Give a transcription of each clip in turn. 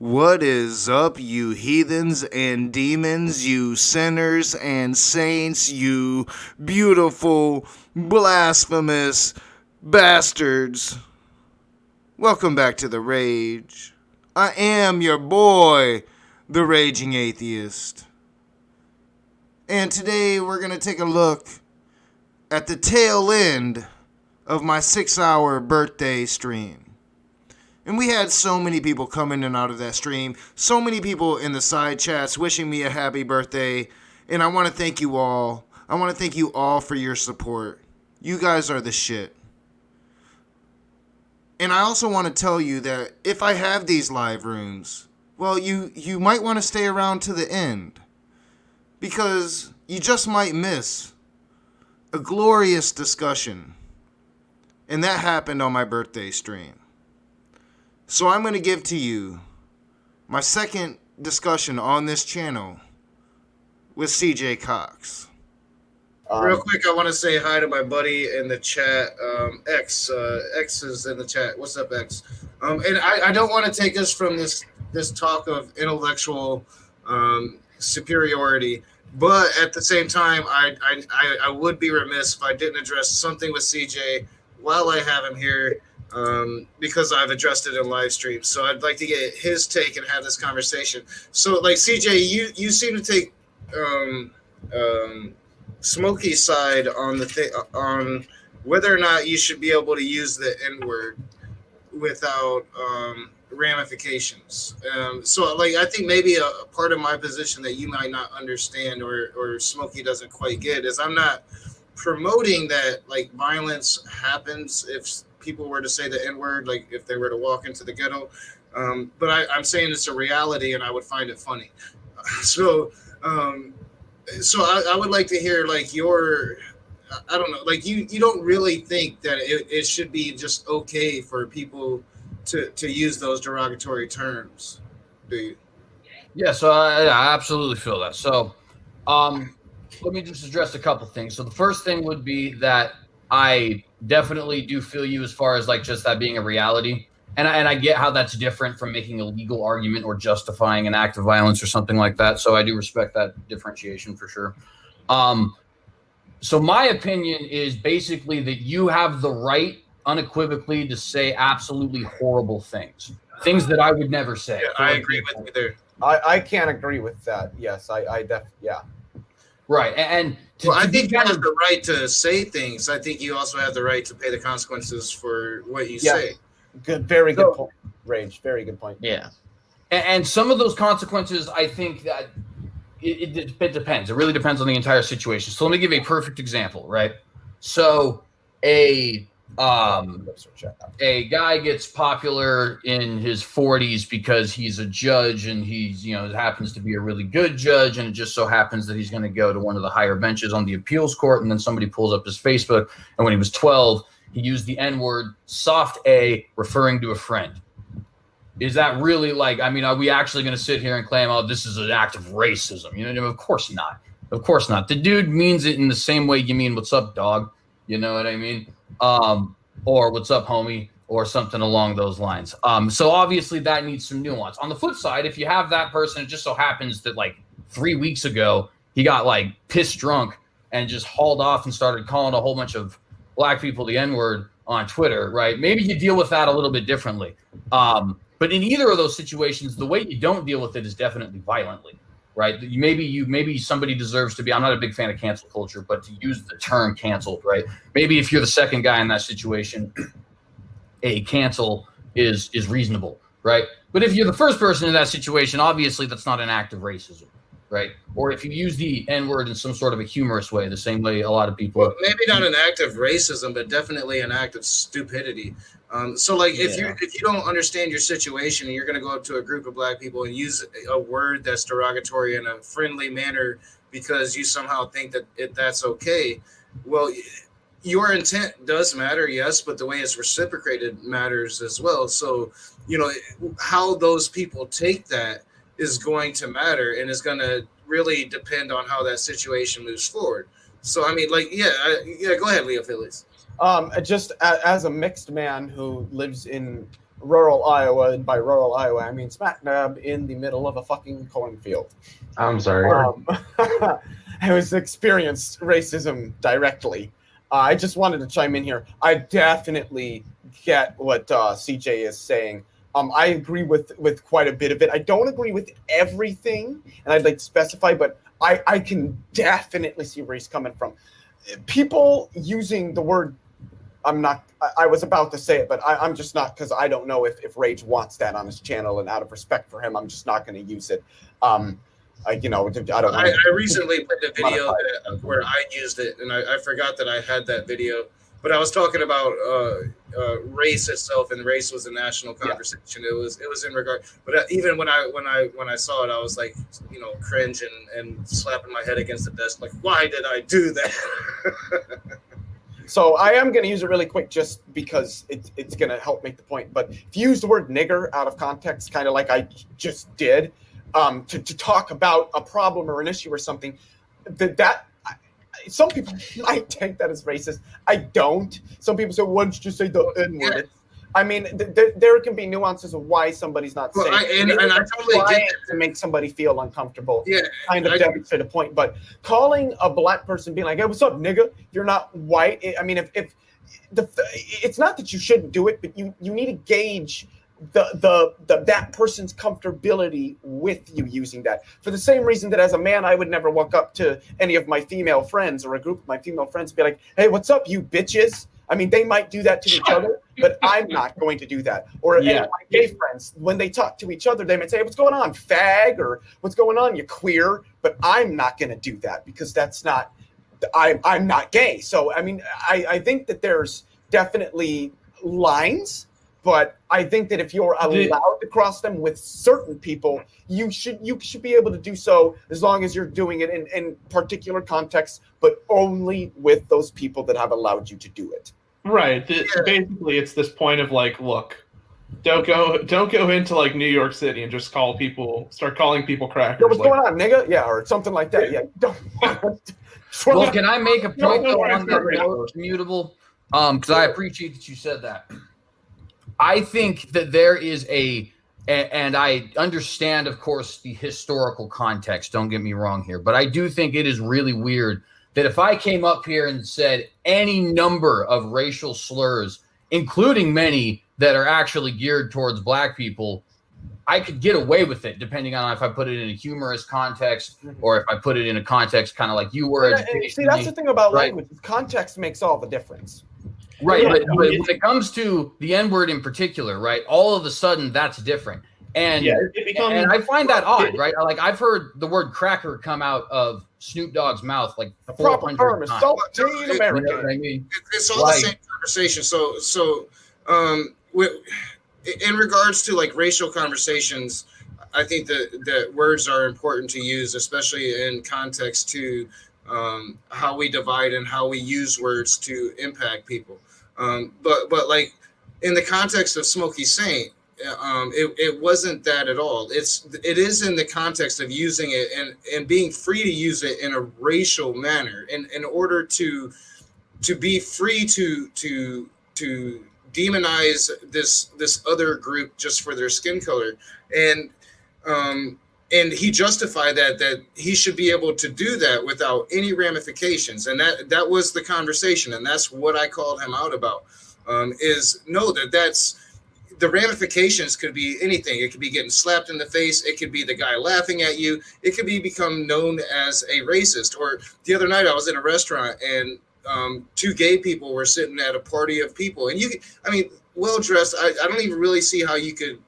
What is up, you heathens and demons, you sinners and saints, you beautiful, blasphemous bastards? Welcome back to The Rage. I am your boy, the Raging Atheist. And today we're going to take a look at the tail end of my 6-hour birthday stream. And we had so many people come in and out of that stream. So many people in the side chats wishing me a happy birthday. And I want to thank you all. I want to thank you all for your support. You guys are the shit. And I also want to tell you that if I have these live rooms, well, you might want to stay around to the end. Because you just might miss a glorious discussion. And that happened on my birthday stream. So I'm going to give to you my second discussion on this channel with CJ Cox. Real quick, I want to say hi to my buddy in the chat, X. X is in the chat. What's up, X? And I don't want to take us from this talk of intellectual superiority, but at the same time, I would be remiss if I didn't address something with CJ while I have him here. Because I've addressed it in live stream. So I'd like to get his take and have this conversation. So, like, CJ, you seem to take Smokey's side on the on whether or not you should be able to use the N-word without ramifications. So, like, I think maybe a part of my position that you might not understand or Smokey doesn't quite get is I'm not promoting that, like, violence happens if people were to say the N-word, like if they were to walk into the ghetto. But I'm saying it's a reality and I would find it funny. So I would like to hear, like, your, I don't know, like you don't really think that it should be just okay for people to use those derogatory terms, do you? Yeah, so I absolutely feel that. So let me just address a couple things. So the first thing would be that I definitely do feel you as far as, like, just that being a reality. And I get how that's different from making a legal argument or justifying an act of violence or something like that. So I do respect that differentiation for sure. So my opinion is basically that you have the right unequivocally to say absolutely horrible things that I would never say. Yeah, I agree with you there. I can't agree with that. Yes, yeah. Right. And I think you have the right to say things. I think you also have the right to pay the consequences for what you say. Good, very good point, Rage. Very good point. Yeah. And some of those consequences, I think that it depends. It really depends on the entire situation. So let me give you a perfect example, right? So a guy gets popular in his 40s because he's a judge and he's, happens to be a really good judge. And it just so happens that he's going to go to one of the higher benches on the appeals court. And then somebody pulls up his Facebook. And when he was 12, he used the N-word, soft A, referring to a friend. Is that really, like, I mean, are we actually going to sit here and claim, oh, this is an act of racism? Of course not. Of course not. The dude means it in the same way you mean, what's up, dog? You know what I mean? Or what's up, homie, or something along those lines. So obviously that needs some nuance. On the flip side, if you have that person, it just so happens that, like, 3 weeks ago, he got, like, pissed drunk and just hauled off and started calling a whole bunch of black people the N-word on Twitter, right? Maybe you deal with that a little bit differently. But in either of those situations, the way you don't deal with it is definitely violently, right? Maybe somebody deserves to be, I'm not a big fan of cancel culture, but to use the term canceled, right? Maybe if you're the second guy in that situation, a cancel is reasonable, right? But if you're the first person in that situation, obviously that's not an act of racism, right? Or if you use the N-word in some sort of a humorous way, the same way a lot of people... Well, maybe not an act of racism, but definitely an act of stupidity. So, like, if you don't understand your situation and you're going to go up to a group of black people and use a word that's derogatory in a friendly manner because you somehow think that that's okay, well, your intent does matter, yes, but the way it's reciprocated matters as well. So, how those people take that is going to matter and is going to really depend on how that situation moves forward. So, I mean, like, go ahead, Leo Phillies. Just as a mixed man who lives in rural Iowa, and by rural Iowa, I mean smack dab in the middle of a fucking cornfield. I'm sorry. I was experienced racism directly. I just wanted to chime in here. I definitely get what CJ is saying. I agree with quite a bit of it. I don't agree with everything, and I'd like to specify, but I can definitely see where he's coming from. People using the word, I was about to say it, but I'm just not, because I don't know if Rage wants that on his channel, and out of respect for him, I'm just not going to use it. I don't. I recently put the video where I used it, and I forgot that I had that video. But I was talking about race itself, and race was a national conversation. Yeah. It was in regard. But even when I saw it, I was like, cringe and slapping my head against the desk, like, why did I do that? So I am going to use it really quick just because it's going to help make the point. But if you use the word nigger out of context, kind of like I just did, to talk about a problem or an issue or something, that some people might take that as racist. I don't. Some people say, why did you say the N-word? Yeah. I mean, there can be nuances of why somebody's not saying it. And I totally get it to make somebody feel uncomfortable. Yeah, kind of demonstrate a point. But calling a black person, being like, "Hey, what's up, nigga?" If you're not white, it's not that you shouldn't do it, but you need to gauge that person's comfortability with you using that. For the same reason that as a man, I would never walk up to any of my female friends or a group of my female friends and be like, "Hey, what's up, you bitches?" I mean, they might do that to each other, but I'm not going to do that. Or any of my gay friends, when they talk to each other, they might say, "Hey, what's going on, fag?" Or "What's going on, you queer?" But I'm not going to do that because that's not, I'm not gay. So, I mean, I think that there's definitely lines, but I think that if you're allowed to cross them with certain people, you should be able to do so as long as you're doing it in particular contexts, but only with those people that have allowed you to do it. Right. Basically, it's this point of like, look, don't go into like New York City and just start calling people crackers. Yo, what's going on, nigga? Yeah, or something like that. Yeah. Well, can I make a point though on that mutable? Because I appreciate that you said that. I think that there is and I understand, of course, the historical context. Don't get me wrong here, but I do think it is really weird that if I came up here and said any number of racial slurs, including many that are actually geared towards black people, I could get away with it, depending on if I put it in a humorous context or if I put it in a context kind of like you were. See, that's the thing about language. Context makes all the difference. Right, but when it comes to the N-word in particular, right, all of a sudden that's different. And, and I find that odd, right? Like, I've heard the word cracker come out of Snoop Dogg's mouth like 400 times. Saltine American. You know what I mean? It's all the same conversation. So in regards to like racial conversations, I think that words are important to use, especially in context to how we divide and how we use words to impact people. But like in the context of Smokey Saint, it wasn't that at all. It is in the context of using it and being free to use it in a racial manner, and in order to be free to demonize this other group just for their skin color, and he justified that he should be able to do that without any ramifications, and that was the conversation, and that's what I called him out about. That's the ramifications could be anything. It could be getting slapped in the face. It could be the guy laughing at you. It could be become known as a racist. Or the other night I was in a restaurant and two gay people were sitting at a party of people, and well dressed. I don't even really see how you could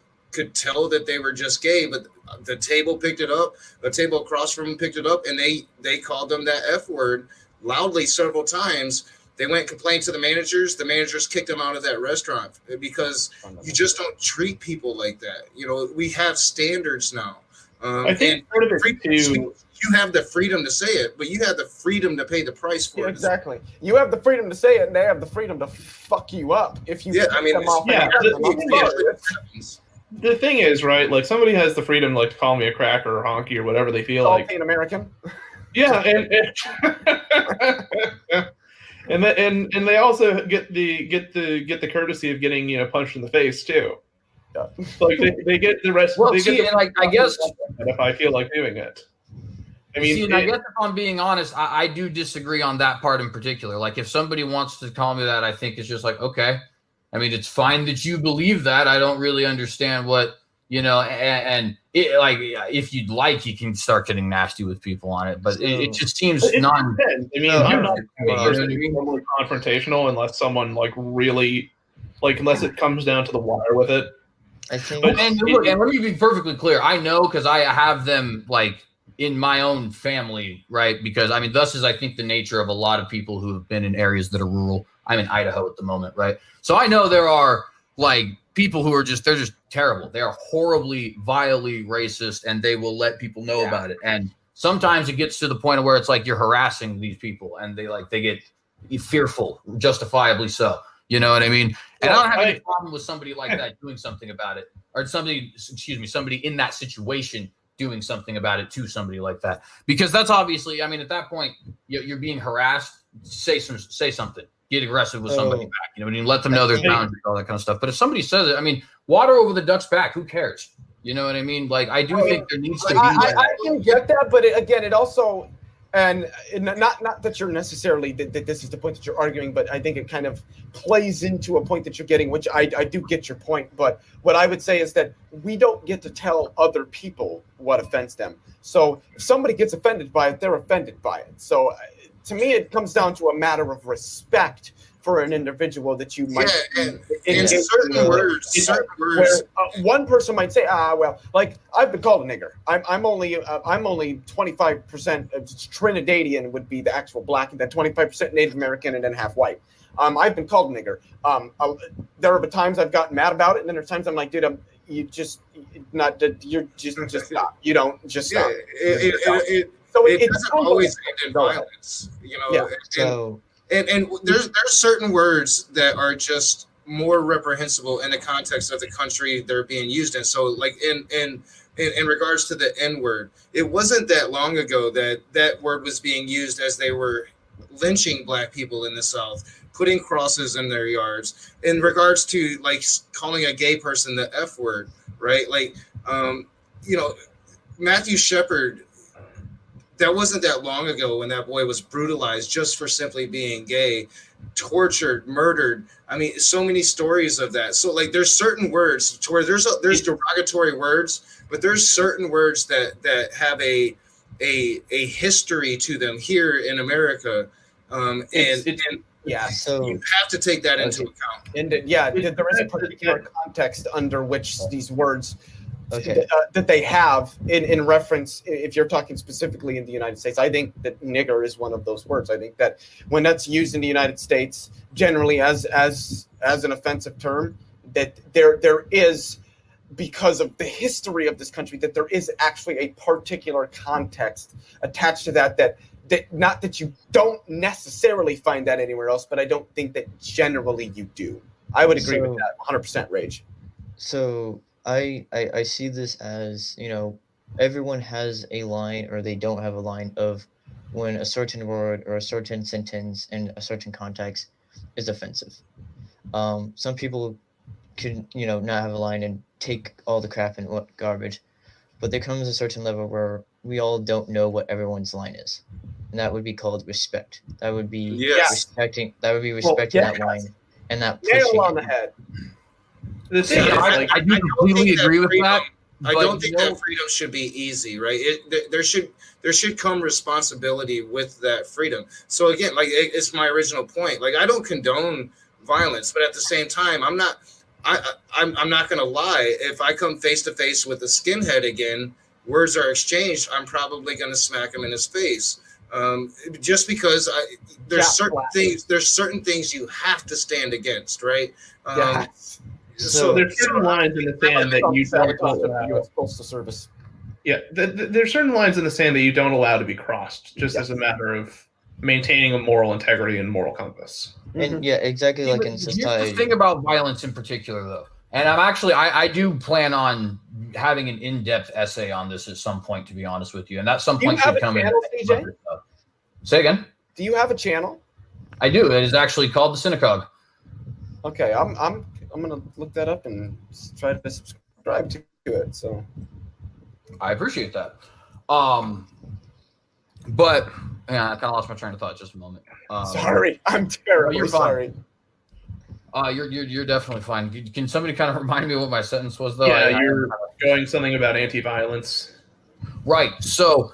tell that they were just gay, but the table picked it up. The table across from them picked it up, and they called them that F word loudly several times. They went and complained to the managers. The managers kicked them out of that restaurant because you just don't treat people like that. You know, we have standards now. I think part of it too. You have the freedom to say it, but you have the freedom to pay the price for it. Exactly. You have the freedom to say it, and they have the freedom to fuck you up if you. The thing is, right? Like somebody has the freedom, like, to call me a cracker or honky or whatever they feel like. Saltine American. Yeah, and they also get the courtesy of getting punched in the face too. Like they get the rest. Well, they see, get the, and I guess if I feel like doing it. I mean, see, and I guess if I'm being honest, I do disagree on that part in particular. Like, if somebody wants to call me that, I think it's just like, okay. I mean, it's fine that you believe that. I don't really understand what, and it, like, if you'd like, you can start getting nasty with people on it. But it just seems non. I mean, I'm not normally confrontational unless someone like really, like, unless it comes down to the wire with it. I think. And look, and let me be perfectly clear. I know because I have them like in my own family, right? Because I mean, thus is I think the nature of a lot of people who have been in areas that are rural. I'm in Idaho at the moment, right? So I know there are like people who are they're just terrible. They are horribly, vilely racist, and they will let people know about it. And sometimes it gets to the point of where it's like you're harassing these people, and they get fearful, justifiably so. You know what I mean? And I don't have any problem with somebody like that doing something about it, or somebody in that situation doing something about it to somebody like that, because that's obviously, I mean, at that point, you're being harassed. Say something. Get aggressive with somebody back. You know what I mean? Let them know there's boundaries, all that kind of stuff. But if somebody says it, I mean, water over the duck's back. Who cares? You know what I mean? Like, I do think there needs to be. I can get that, but it also, and not that you're necessarily that this is the point that you're arguing, but I think it kind of plays into a point that you're getting, which I do get your point. But what I would say is that we don't get to tell other people what offends them. So if somebody gets offended by it, they're offended by it. So to me, it comes down to a matter of respect for an individual that you might. Yeah, and certain words. Where one person might say, well, like I've been called a nigger. I'm only 25% Trinidadian would be the actual black, and then 25% Native American, and then half white. I've been called a nigger. There have been times I've gotten mad about it, and then there's times I'm like, dude, you're just stop. You don't just stop. It doesn't always end in violence, you know. Yeah. And there's certain words that are just more reprehensible in the context of the country they're being used in. So, like in regards to the N word, it wasn't that long ago that word was being used as they were lynching black people in the South, putting crosses in their yards. In regards to like calling a gay person the F word, right? Like, Matthew Shepard. That wasn't that long ago when that boy was brutalized just for simply being gay, tortured, murdered. I mean, so many stories of that. So like, there's certain words to where there's derogatory words, but there's certain words that have a history to them here in America, so you have to take that into account. And there is a particular context under which these words. That they have in reference, if you're talking specifically in the United States. I think that nigger is one of those words. I think that when that's used in the United States, generally as an offensive term, that there is, because of the history of this country, that there is actually a particular context attached to that not that you don't necessarily find that anywhere else, but I don't think that generally you do. I would agree with that 100%, Rage. So I see this as, everyone has a line, or they don't have a line, of when a certain word or a certain sentence in a certain context is offensive. Some people can, not have a line and take all the crap and garbage, but there comes a certain level where we all don't know what everyone's line is, and that would be called respect. That would be respecting. That would be respecting that line and that nail on the head. The thing is, I do completely agree with that. I don't think that freedom should be easy, right? There should come responsibility with that freedom. So again, like it's my original point. Like I don't condone violence, but at the same time, I'm not going to lie. If I come face to face with a skinhead again, words are exchanged, I'm probably going to smack him in his face. Just because there's certain things you have to stand against, right? So there's certain lines in the sand that you don't allow. U.S. Postal Service. Yeah, there's certain lines in the sand that you don't allow to be crossed, just as a matter of maintaining a moral integrity and moral compass. And exactly like in society. Here's the thing about violence in particular, though, and I do plan on having an in-depth essay on this at some point, to be honest with you, and that some point should come in. CJ? Say again. Do you have a channel? I do. It is actually called The Synagogue. Okay, I'm look that up and try to subscribe to it. So I appreciate that. But yeah, I kind of lost my train of thought just a moment. sorry, I'm terribly you're fine. sorry. You're definitely fine. Can somebody kind of remind me what my sentence was, though? Yeah, you're going something about anti-violence. Right. So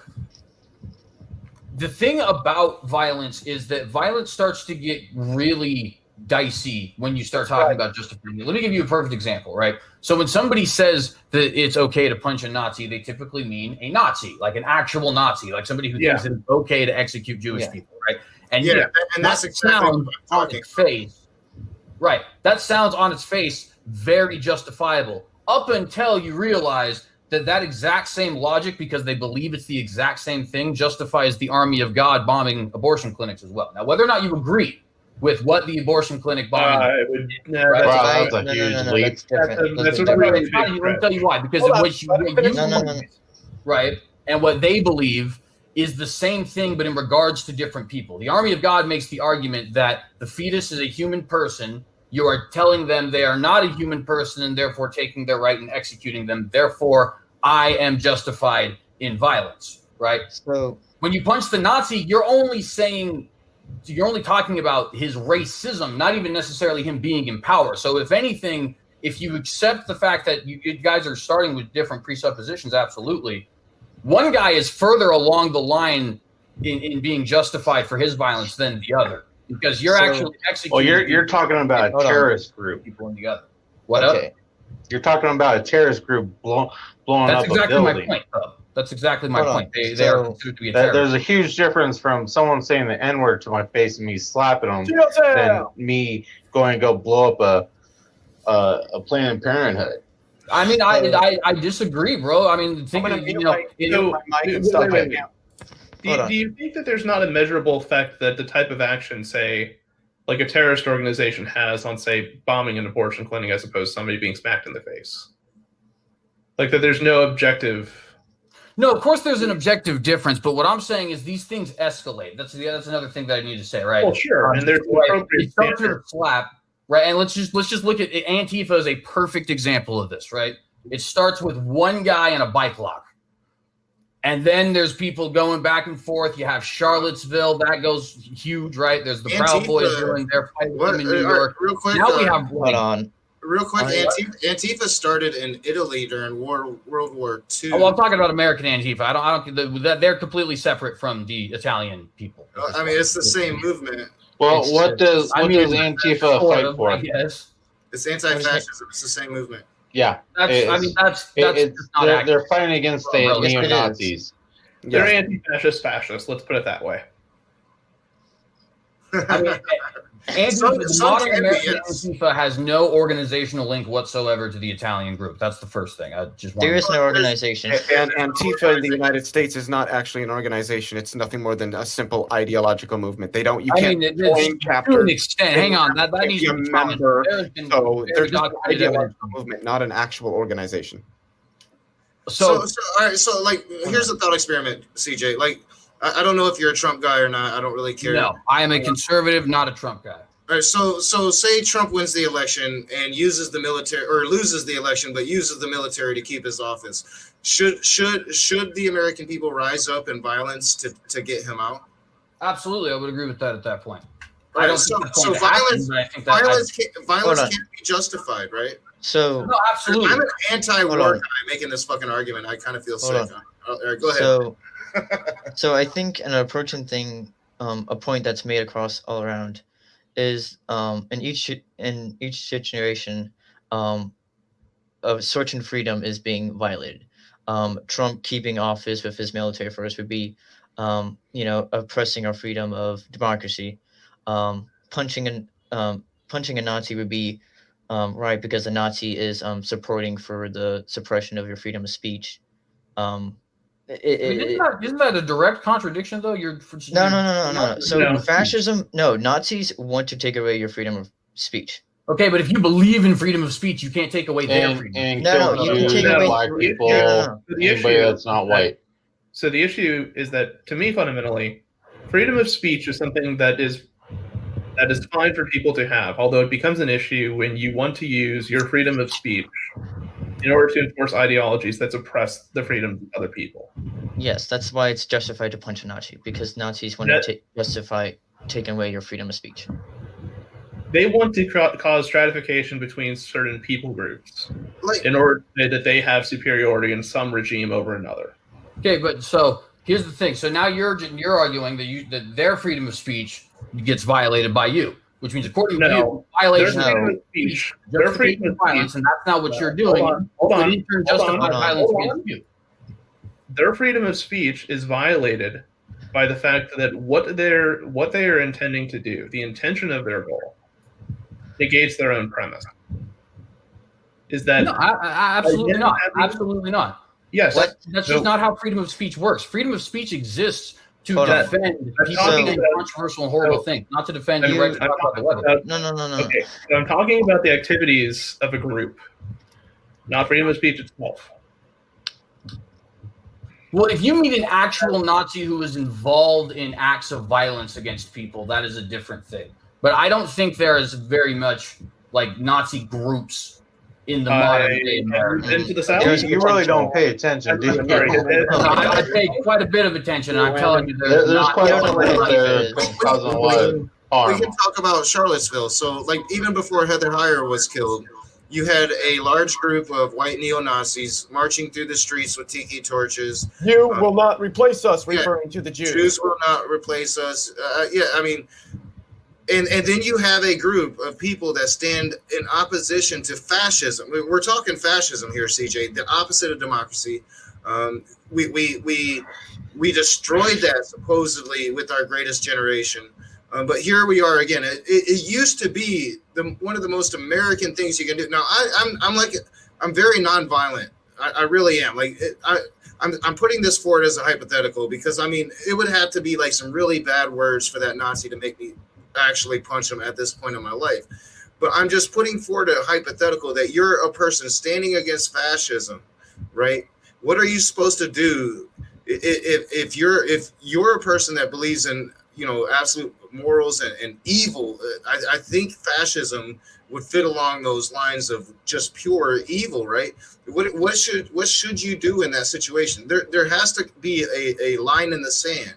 the thing about violence is that violence starts to get really dicey when you start talking about justifying it. Let me give you a perfect example, right? So when somebody says that it's okay to punch a Nazi, they typically mean a Nazi, like an actual Nazi, like somebody who thinks it's okay to execute Jewish people, right? And and that's exactly what I'm talking about. Right. That sounds on its face very justifiable up until you realize that exact same logic, because they believe it's the exact same thing, justifies the army of God bombing abortion clinics as well. Now, whether or not you agree with what the abortion clinic bombing that's a huge leap. That's different. That's That's a really different. big Let me tell you why. Because right, and what they believe is the same thing, but in regards to different people. The army of God makes the argument that the fetus is a human person. You are telling them they are not a human person and therefore taking their right and executing them. Therefore, I am justified in violence, right? So when you punch the Nazi, you're only talking about his racism, not even necessarily him being in power. So if anything, if you accept the fact that you guys are starting with different presuppositions, absolutely. One guy is further along the line in being justified for his violence than the other, because you're actually executing. Well, you're talking about a terrorist group. People in the other. What up? You're talking about a terrorist group blowing That's up exactly a my building. point, though. That's exactly my point. They are considered to be a There's terrorist. a huge difference from someone saying the N-word to my face and me slapping them than me going to go blow up a Planned Parenthood. I mean, I disagree, bro. I mean, think of, Do you think that there's not a measurable effect that the type of action, say, like a terrorist organization has on, say, bombing an abortion clinic as opposed to somebody being smacked in the face? Like that there's no objective... No, of course there's an objective difference, but what I'm saying is these things escalate. That's another thing that I need to say, right? Well, sure, and there's it starts with a slap, right? And let's just look at it. Antifa is a perfect example of this, right? It starts with one guy in a bike lock. And then there's people going back and forth. You have Charlottesville, that goes huge, right? There's the Proud Boys doing their fight with them in New York. Real quick, now we have real quick, Antifa started in Italy during World War II. Oh, well, I'm talking about American Antifa. I don't. They're completely separate from the Italian people. I mean, it's the same movement. Well, what does Antifa fight for? Yes, it's anti-fascism. It's the same movement. Yeah, that's they're fighting against the neo-Nazis. They're anti-fascist fascists. Let's put it that way. I mean, modern American Antifa has no organizational link whatsoever to the Italian group. That's the first thing. There is no organization. And Antifa in the United States is not actually an organization. It's nothing more than a simple ideological movement. They don't. You can't join chapters. To an extent. Hang on. That needs to be a member. So there's just an ideological movement, not an actual organization. So all right. So like, here's a thought experiment, CJ. Like, I don't know if you're a Trump guy or not. I don't really care. No, I am a conservative, not a Trump guy. All right, so say Trump wins the election and uses the military, or loses the election but uses the military to keep his office. Should the American people rise up in violence to get him out? Absolutely, I would agree with that at that point. Right, I don't think that's going to happen, but I think that violence can't be justified, right? So no, absolutely. I'm an anti-war guy making this fucking argument. I kind of feel sick. All right, go ahead. So I think an approaching thing, a point that's made across all around, is in each situation, a certain freedom is being violated. Trump keeping office with his military first would be, oppressing our freedom of democracy. Punching a Nazi would be right, because a Nazi is supporting for the suppression of your freedom of speech. Isn't that a direct contradiction, though? No. So fascism, Nazis want to take away your freedom of speech. Okay, but if you believe in freedom of speech, you can't take away their freedom. And you can take away black people, anybody that's not white. So the issue is that, to me, fundamentally, freedom of speech is something that is That is fine for people to have, although it becomes an issue when you want to use your freedom of speech in order to enforce ideologies that suppress the freedom of other people. Yes, that's why it's justified to punch a Nazi, because Nazis want to justify taking away your freedom of speech. They want to cause stratification between certain people groups in order to say that they have superiority in some regime over another. Okay, but so here's the thing. So now you're arguing that their freedom of speech gets violated by you, which means according to you, violation of freedom of speech, their freedom of violence, and that's not what you're doing. Hold on. In turn, justify violence against you. Their freedom of speech is violated by the fact that what they are intending to do, the intention of their goal, negates their own premise. Is that no? Absolutely not. Absolutely not. Yes, that's just not how freedom of speech works. Freedom of speech exists to defend people doing controversial and horrible things, not to defend your right to talk about the weather. No. Okay, so I'm talking about the activities of a group, not freedom of speech itself. Well, if you meet an actual Nazi who is involved in acts of violence against people, that is a different thing. But I don't think there is very much like Nazi groups in the modern day America. Into the South? You really don't pay attention, do you? I pay quite a bit of attention, and I'm telling you, there's quite a bit there causing a lot of harm. We can talk about Charlottesville. So, like, even before Heather Heyer was killed, you had a large group of white neo-Nazis marching through the streets with tiki torches. You will not replace us, referring to the Jews. Jews will not replace us. And then you have a group of people that stand in opposition to fascism. We're talking fascism here, CJ, the opposite of democracy. We destroyed that supposedly with our greatest generation. But here we are again. It used to be one of the most American things you can do. Now I'm very nonviolent. I really am. I'm putting this forward as a hypothetical because it would have to be like some really bad words for that Nazi to make me actually punch him at this point in my life. But I'm just putting forward a hypothetical that you're a person standing against fascism, right? What are you supposed to do if you're a person that believes in absolute morals and evil? I think fascism would fit along those lines of just pure evil, right? What should you do in that situation? There has to be a line in the sand,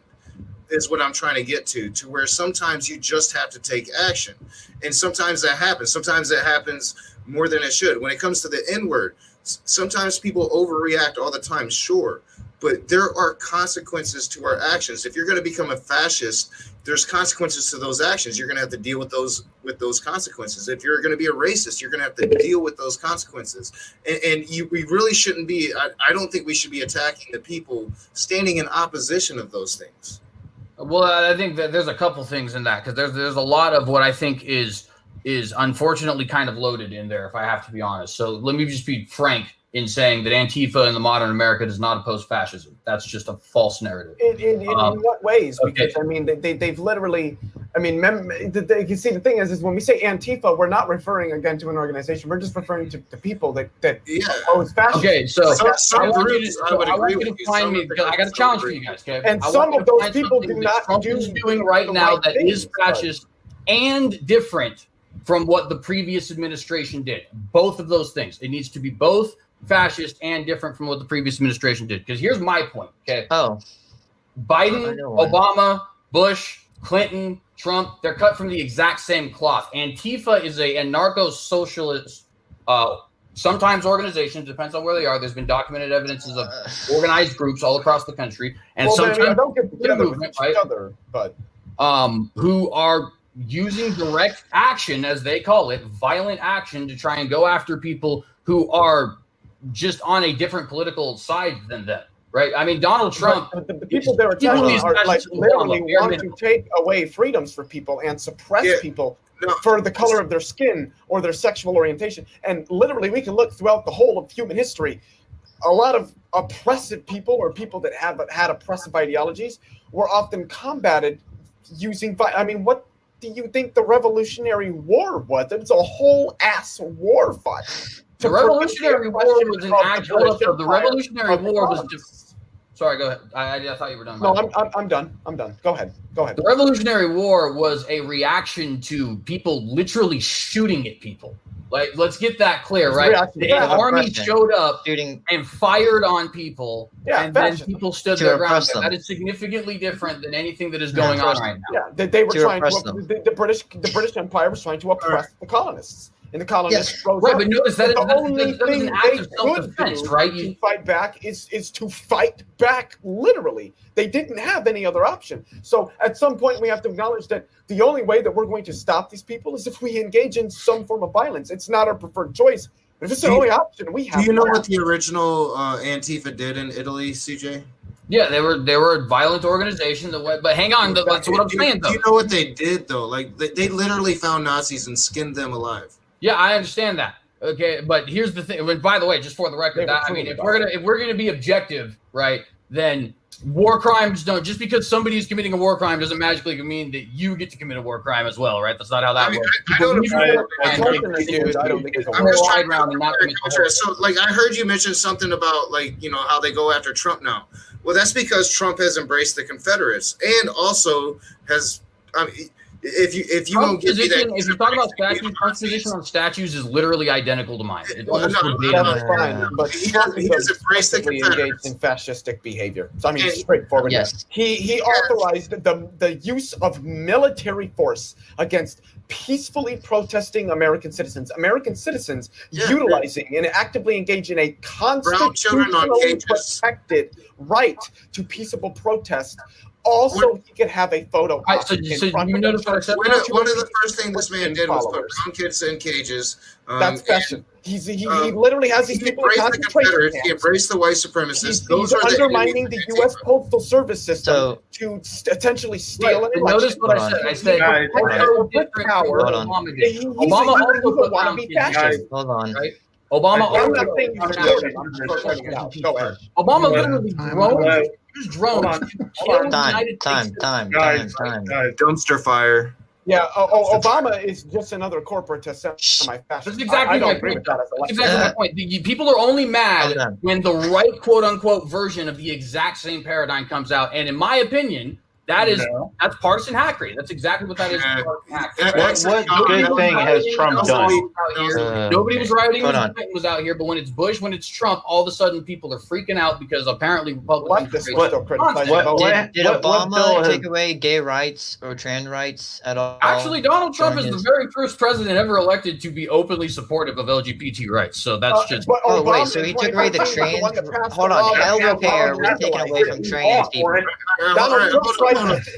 is what I'm trying to get to where sometimes you just have to take action. And sometimes that happens. Sometimes it happens more than it should. When it comes to the N-word, sometimes people overreact all the time, sure. But there are consequences to our actions. If you're going to become a fascist, there's consequences to those actions. You're going to have to deal with those consequences. If you're going to be a racist, you're going to have to deal with those consequences. And we really shouldn't be, I don't think we should be attacking the people standing in opposition of those things. Well, I think that there's a couple things in that because there's a lot of what I think is unfortunately kind of loaded in there, if I have to be honest. So let me just be frank in saying that Antifa in the modern America does not oppose fascism. That's just a false narrative. In what ways? Because they've literally. You see, the thing is when we say Antifa, we're not referring again to an organization. We're just referring to the people that oppose fascism. Okay, so I want you to find me. I got a challenge for you guys. Okay, and some of those people do not Trump is doing right now that is fascist and different from what the previous administration did. Both of those things. It needs to be both fascist and different from what the previous administration did. Because here's my point. Okay. Biden, Obama, Bush, Clinton, Trump, they're cut from the exact same cloth. Antifa is a anarcho-socialist, sometimes organizations, depends on where they are. There's been documented evidences of organized groups all across the country. And sometimes don't get together with each other, but who are using direct action, as they call it, violent action, to try and go after people who are just on a different political side than them, right? I mean, Donald Trump. But the people they're attacking are literally want to take away freedoms for people and suppress people for the color of their skin or their sexual orientation. And literally, we can look throughout the whole of human history. A lot of oppressive people or people that have had oppressive ideologies were often combated using. What do you think the Revolutionary War was? It was a whole ass war fought. The Revolutionary War was an act. The Revolutionary War was Sorry, go ahead. I thought you were done. No, I'm done. I'm done. Go ahead. The Revolutionary War was a reaction to people literally shooting at people. Like, let's get that clear, right? The army showed up and fired on people, and then people stood their ground. That is significantly different than anything that is going on right now. Yeah, they were trying to. The British Empire was trying to oppress the colonists. And the colonists rose up. But notice that the only that thing an act they of self-defense, could do right? to fight back is to fight back literally. They didn't have any other option. So at some point we have to acknowledge that the only way that we're going to stop these people is if we engage in some form of violence. It's not our preferred choice. But if it's the only option we have. Do you know what the original Antifa did in Italy, CJ? Yeah, they were a violent organization. But hang on, that's what I'm saying, though. Do you know what they did, though? Like, they literally found Nazis and skinned them alive. Yeah, I understand that. Okay, but here's the thing. By the way, just for the record, if we're gonna be objective, right, then war crimes don't. Just because somebody is committing a war crime doesn't magically mean that you get to commit a war crime as well, right? That's not how that works. So, like, I heard you mention something about, like, you know, how they go after Trump now. Well, that's because Trump has embraced the Confederates and also has. If you won't give me that, if you're talking about statues, Trump's position on statues is literally identical to mine. It's almost that's fine, but he has embraced the Confederates. Engaged in fascistic behavior. So I mean, straightforward. Yes. He authorized the use of military force against peacefully protesting American citizens. Utilizing and actively engage in a constitutionally protected right to peaceable protest. Also, he could have a photo. So you notice what I said? One of the first things this man did was put brown kids in cages. That's fashion. He literally has these people in concentration camps. He embraced the white suponacists. He's undermining the U.S. Postal Service system to essentially steal an election. Notice what I said. Obama also want to be fascist. Hold on. Right? Obama literally drone. Time. Dumpster fire. Yeah, Obama is just another corporate to semi-fascist. That's exactly my point. That's exactly my point. People are only mad when the right quote-unquote version of the exact same paradigm comes out, and in my opinion, that's partisan hackery. That's exactly what that is. What good thing has Trump done? Nobody was rioting when Clinton was out here, but when it's Bush, when it's Trump, all of a sudden people are freaking out because apparently Republicans. Did Obama take away gay rights or trans rights at all? Actually, Donald Trump is the very first president ever elected to be openly supportive of LGBT rights. So that's just. Oh wait, so he took away the trans. Hold on, healthcare was taken away from trans people.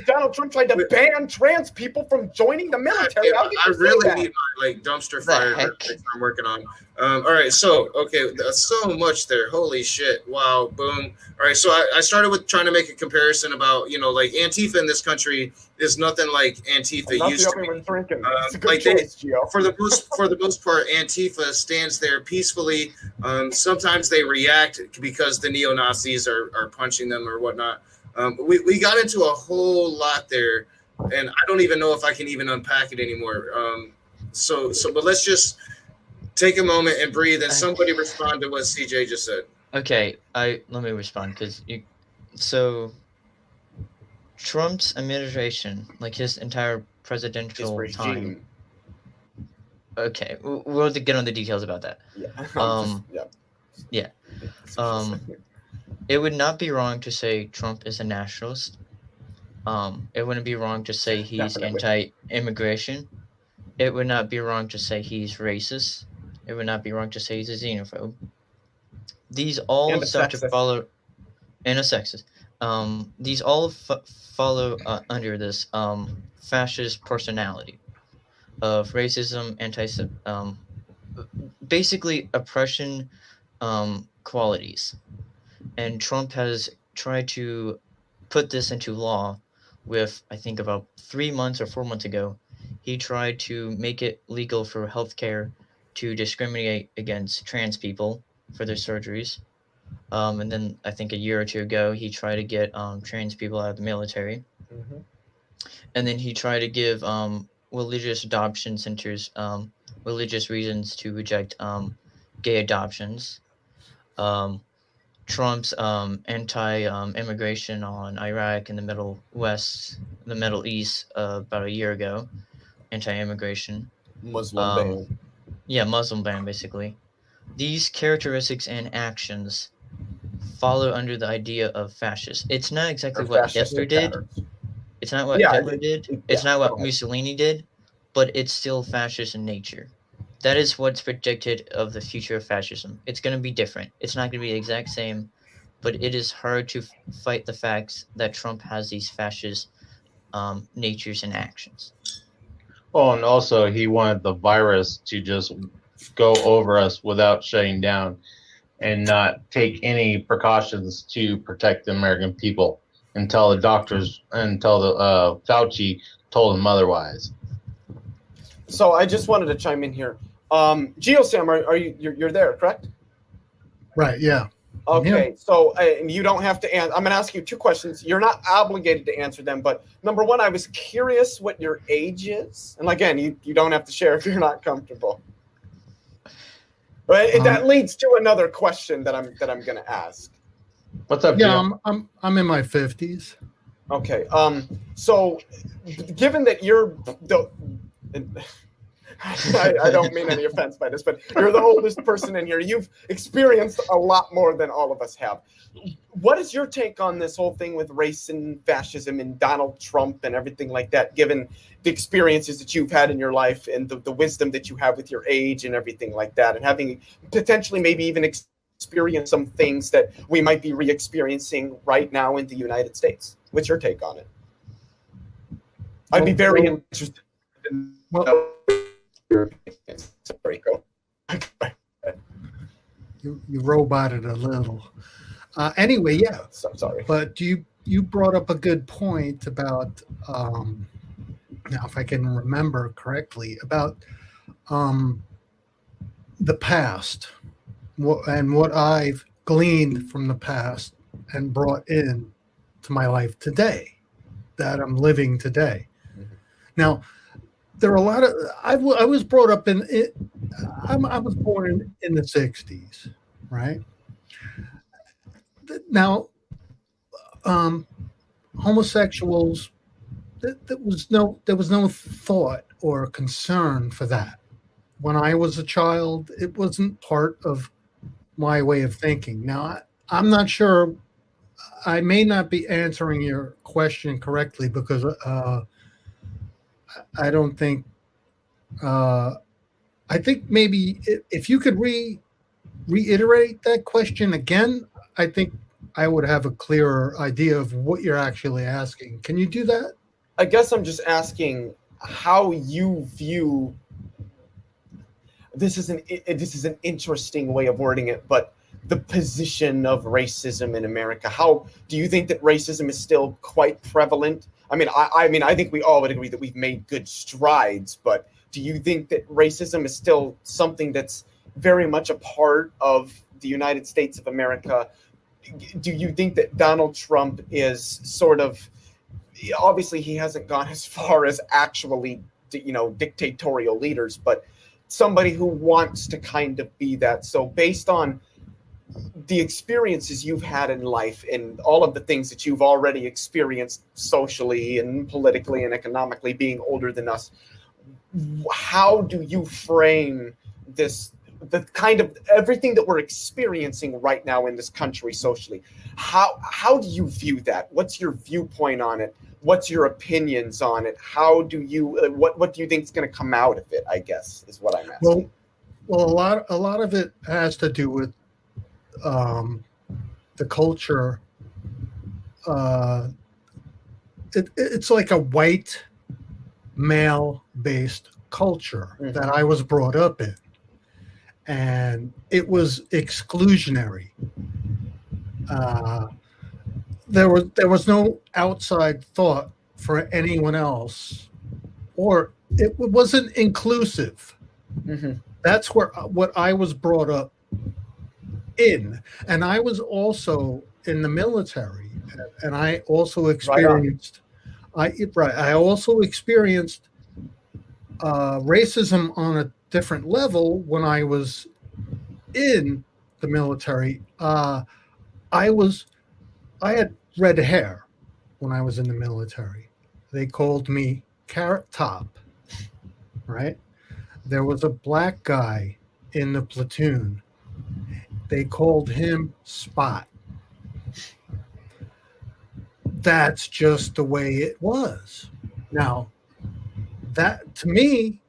Donald Trump tried to ban trans people from joining the military. I really need my dumpster fire that I'm working on. All right, so so much there. Holy shit! Wow, boom. All right, so I started with trying to make a comparison about like Antifa in this country is nothing like Antifa used to be. For the most part, Antifa stands there peacefully. Sometimes they react because the neo Nazis are punching them or whatnot. We got into a whole lot there, and I don't even know if I can even unpack it anymore. But let's just take a moment and breathe, and somebody respond to what CJ just said. Okay, let me respond because Trump's administration, like his entire presidential time. Okay, we'll get on the details about that. Yeah. It would not be wrong to say Trump is a nationalist. It wouldn't be wrong to say he's anti-immigration. It would not be wrong to say he's racist. It would not be wrong to say he's a xenophobe. These all start to follow, and a sexist. These all follow under this fascist personality of racism, basically oppression qualities. And Trump has tried to put this into law with, I think about 3 months or 4 months ago, he tried to make it legal for healthcare to discriminate against trans people for their surgeries. And then I think a year or two ago, he tried to get trans people out of the military. Mm-hmm. And then he tried to give religious adoption centers religious reasons to reject gay adoptions. Trump's anti-immigration on Iraq and the Middle West, the Middle East about a year ago, anti-immigration. Muslim ban. Yeah, Muslim ban, basically. These characteristics and actions follow under the idea of fascist. It's not exactly Or what fascist Hitler did. patterns. It's not what Yeah, Hitler did. It's yeah, not go what ahead. Mussolini did, but it's still fascist in nature. That is what's predicted of the future of fascism. It's going to be different. It's not going to be the exact same, but it is hard to fight the facts that Trump has these fascist natures and actions. Oh, and also he wanted the virus to just go over us without shutting down and not take any precautions to protect the American people until the Fauci told him otherwise. So I just wanted to chime in here. GeoSam, are you're there, correct? Right, yeah. Okay, so you don't have to answer. I'm going to ask you two questions. You're not obligated to answer them, but number one, I was curious what your age is. And again, you don't have to share if you're not comfortable. But that leads to another question that I'm going to ask. What's up, Yeah, Jim? I'm in my 50s. Okay. So given that you're the I don't mean any offense by this, but you're the oldest person in here. You've experienced a lot more than all of us have. What is your take on this whole thing with race and fascism and Donald Trump and everything like that, given the experiences that you've had in your life and the wisdom that you have with your age and everything like that, and having potentially maybe even experienced some things that we might be re-experiencing right now in the United States? What's your take on it? I'd be very interested in your opinions. Sorry, go. You roboted a little. Anyway, yeah. So, sorry. But you brought up a good point about now, if I can remember correctly, about the past, and what I've gleaned from the past and brought in to my life today, that I'm living today. Now, there are a lot of I was brought up in it. I was born in the 60s, right? Now, homosexuals, there was no thought or concern for that. When I was a child, it wasn't part of my way of thinking. Now, I'm not sure. I may not be answering your question correctly because I don't think. I think maybe if you could reiterate that question again, I think I would have a clearer idea of what you're actually asking. Can you do that? I guess I'm just asking how you view this. Is an interesting way of wording it, but the position of racism in America. How do you think that racism is still quite prevalent? I mean, I think we all would agree that we've made good strides, but do you think that racism is still something that's very much a part of the United States of America? Do you think that Donald Trump is sort of, obviously he hasn't gone as far as actually, dictatorial leaders, but somebody who wants to kind of be that? So based on the experiences you've had in life and all of the things that you've already experienced socially and politically and economically, being older than us, how do you frame this, the kind of everything that we're experiencing right now in this country socially? How do you view that? What's your viewpoint on it? What's your opinions on it? How do you what do you think is going to come out of it, I guess, is what I'm asking. Well, a lot of it has to do with the culture. It's like a white male-based culture that I was brought up in, and it was exclusionary. There was no outside thought for anyone else, or it wasn't inclusive. That's what I was brought up in, and I was also in the military, and I also experienced. I also experienced racism on a different level when I was in the military. I had red hair when I was in the military. They called me Carrot Top, right? There was a black guy in the platoon. They called him Spot. That's just the way it was. Now, that to me,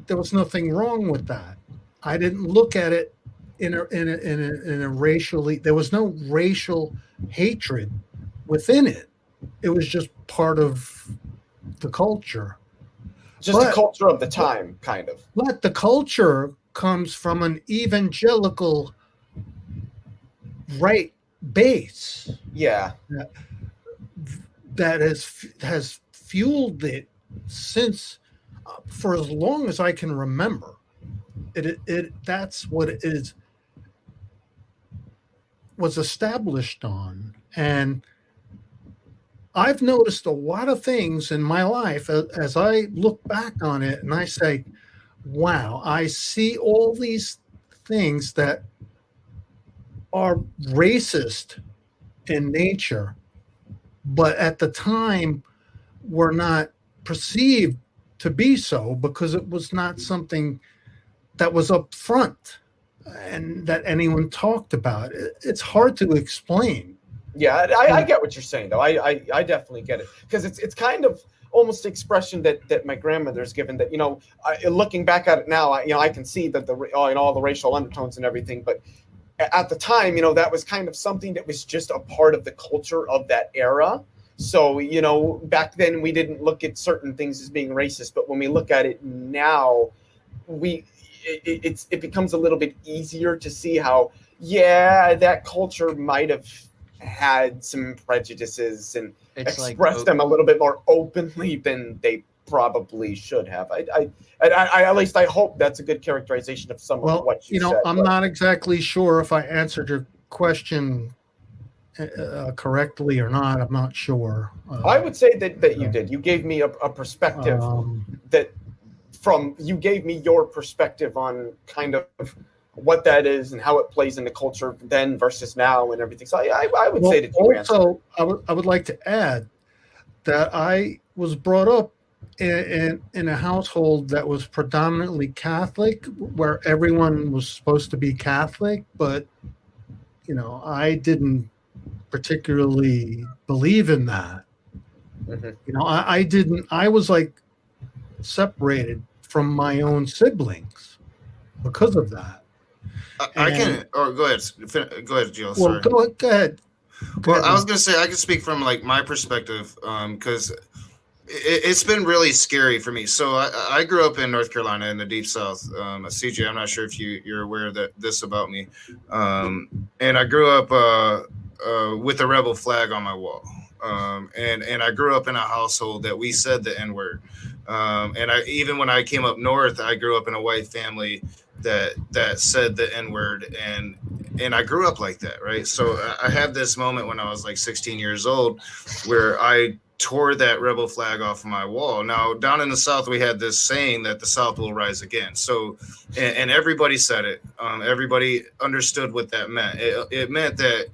there was nothing wrong with that. I didn't look at it in a racially. There was no racial hatred within it. It was just part of the culture. Just the culture of the time, kind of. But the culture comes from an evangelical right base. Yeah. That has fueled it since for as long as I can remember. It that's what it is was established on. And I've noticed a lot of things in my life as I look back on it and I say, wow, I see all these things that are racist in nature, but at the time were not perceived to be so because it was not something that was up front and that anyone talked about. It's hard to explain. Yeah, I get what you're saying, though. I definitely get it, because it's kind of almost the expression that my grandmother's given. That looking back at it now, I can see that all the racial undertones and everything. But at the time, that was kind of something that was just a part of the culture of that era. So back then we didn't look at certain things as being racist, but when we look at it now, it becomes a little bit easier to see how that culture might have had some prejudices and expressed them a little bit more openly than they probably should have. I at least I hope that's a good characterization of some of what you said. I'm not exactly sure if I answered your question correctly or not. I'm not sure. I would say that you did. You gave me a perspective you gave me your perspective on kind of what that is and how it plays in the culture then versus now and everything. So I would say that you also I would like to add that I was brought up in a household that was predominantly Catholic, where everyone was supposed to be Catholic, but I didn't particularly believe in that. Mm-hmm. I was like separated from my own siblings because of that. Go ahead, Jill. Well, go ahead. I was gonna say I can speak from like my perspective, because it's been really scary for me. So I grew up in North Carolina in the Deep South. CJ, I'm not sure if you're aware of this about me, and I grew up with a rebel flag on my wall, and I grew up in a household that we said the N-word, and even when I came up north, I grew up in a white family that said the N-word, and I grew up like that, right? So I had this moment when I was like 16 years old where I tore that rebel flag off of my wall. Now, down in the South, we had this saying that the South will rise again. So, and everybody said it. Everybody understood what that meant. It meant that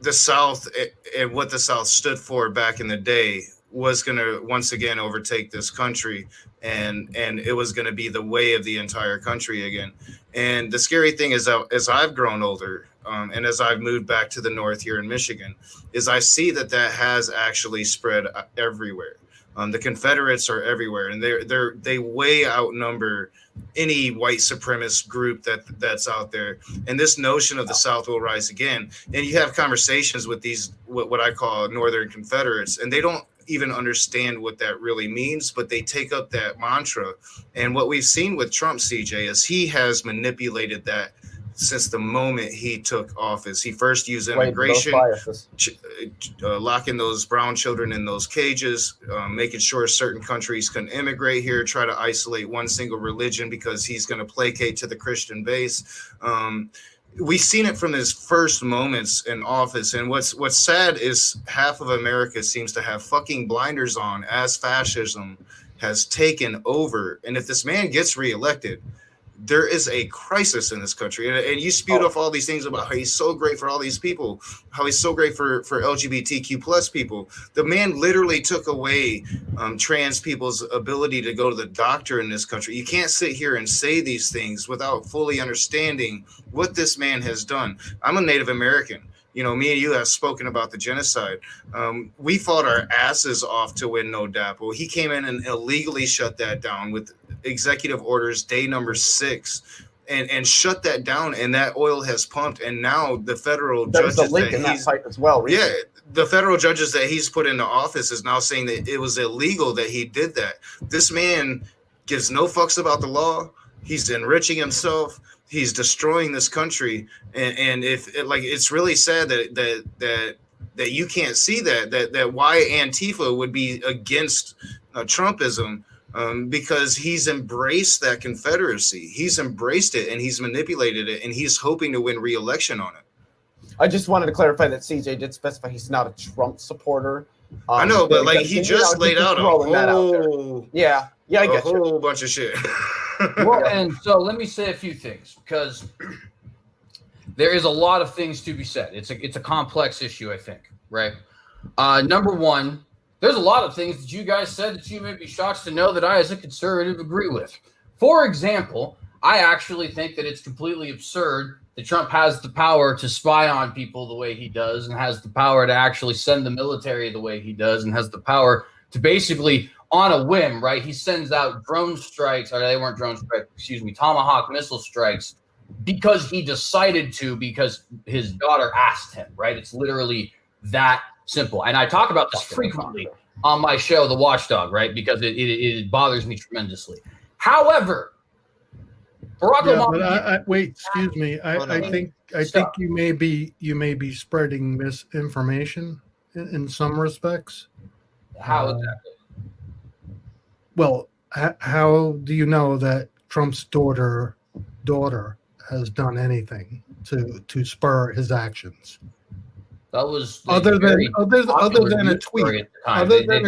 the South and what the South stood for back in the day was going to once again overtake this country, and it was going to be the way of the entire country again. And the scary thing is, as I've grown older, and as I've moved back to the north here in Michigan, is I see that has actually spread everywhere. The Confederates are everywhere, and they way outnumber any white supremacist group that's out there. And this notion of the South will rise again. And you have conversations with these what I call Northern Confederates, and they don't even understand what that really means, but they take up that mantra. And what we've seen with Trump, CJ, is he has manipulated that since the moment he took office. He first used immigration, locking those brown children in those cages, making sure certain countries can immigrate here, try to isolate one single religion because he's going to placate to the Christian base. We've seen it from his first moments in office. And what's sad is half of America seems to have fucking blinders on as fascism has taken over. And if this man gets reelected, there is a crisis in this country. And you spewed off all these things about how he's so great for all these people, how he's so great for LGBTQ plus people. The man literally took away trans people's ability to go to the doctor in this country. You can't sit here and say these things without fully understanding what this man has done. I'm a Native American. You know, me and you have spoken about the genocide. We fought our asses off to win No DAPO. He came in and illegally shut that down with executive orders day number 6 and shut that down. And that oil has pumped. And now the federal judges that fight as well. Recently. Yeah, the federal judges that he's put into office is now saying that it was illegal that he did that. This man gives no fucks about the law. He's enriching himself. He's destroying this country, and if it's really sad that you can't see that why Antifa would be against Trumpism, because he's embraced that Confederacy. He's embraced it and he's manipulated it, and he's hoping to win re-election on it. I just wanted to clarify that CJ did specify he's not a Trump supporter. I know, but like he just laid out a whole bunch of shit. Well, and so let me say a few things, because there is a lot of things to be said. It's a complex issue, I think, right? Number one, there's a lot of things that you guys said that you may be shocked to know that I, as a conservative, agree with. For example, I actually think that it's completely absurd that Trump has the power to spy on people the way he does, and has the power to actually send the military the way he does, and has the power to basically, on a whim, right? He sends out drone strikes, or they weren't drone strikes, excuse me, Tomahawk missile strikes, because he decided to, because his daughter asked him, right? It's literally that simple. And I talk about this frequently on my show, The Watchdog, right? Because it bothers me tremendously. However, Barack Obama. Wait, excuse me. I think you may be spreading misinformation in some respects. How exactly? Well, how do you know that Trump's daughter has done anything to spur his actions? That was other than a tweet. Other than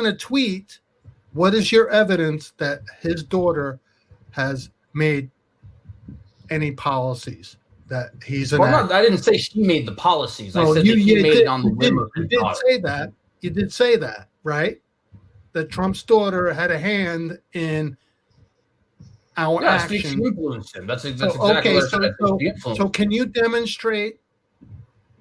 a tweet, what is your evidence that his daughter has made any policies that he's an? Well, I didn't say she made the policies. I said that he made it on the whim of his daughter. You did say that, right? That Trump's daughter had a hand in our actions. She influenced him. That's exactly what I said. So can you demonstrate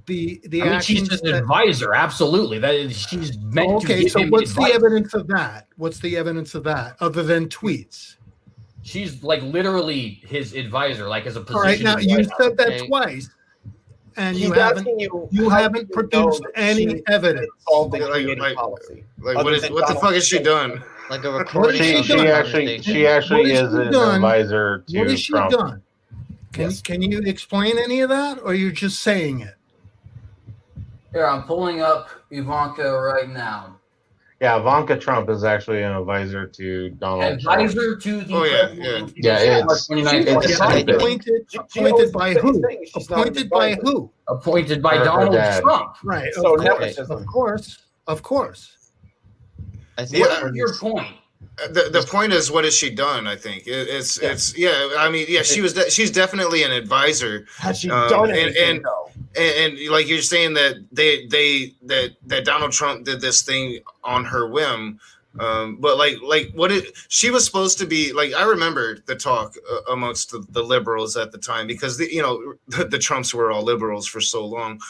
the actions? She's just an advisor. Absolutely. That is, she's meant to give him what's advice. The evidence of that? What's the evidence of that other than tweets? She's like literally his advisor, like as a position. All right, now you said that twice, and you haven't produced any evidence. What the fuck has she done? Like a recording. She actually is an advisor to Trump. What has she done? Can you explain any of that, or you're just saying it? Here, I'm pulling up Ivanka right now. Yeah, Ivanka Trump is actually an advisor to Donald Trump. Advisor to the president. It's appointed by who? Appointed by who? Appointed by Donald Trump. Right. So of course. I think your point. The point is, what has she done? I think it's yeah. I mean, yeah, she's definitely an advisor. Has she done anything? And like you're saying that that Donald Trump did this thing on her whim, but like she was supposed to be like. I remember the talk amongst the liberals at the time, because the Trumps were all liberals for so long.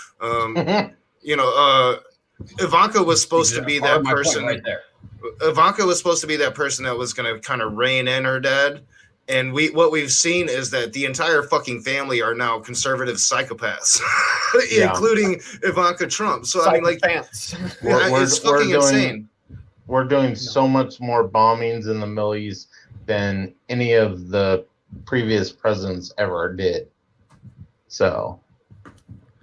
Ivanka was supposed to be that person right there. Ivanka was supposed to be that person that was going to kind of rein in her dad. And what we've seen is that the entire fucking family are now conservative psychopaths, including Ivanka Trump. So I mean, like, it's fucking insane. We're doing so much more bombings in the Middle East than any of the previous presidents ever did. So,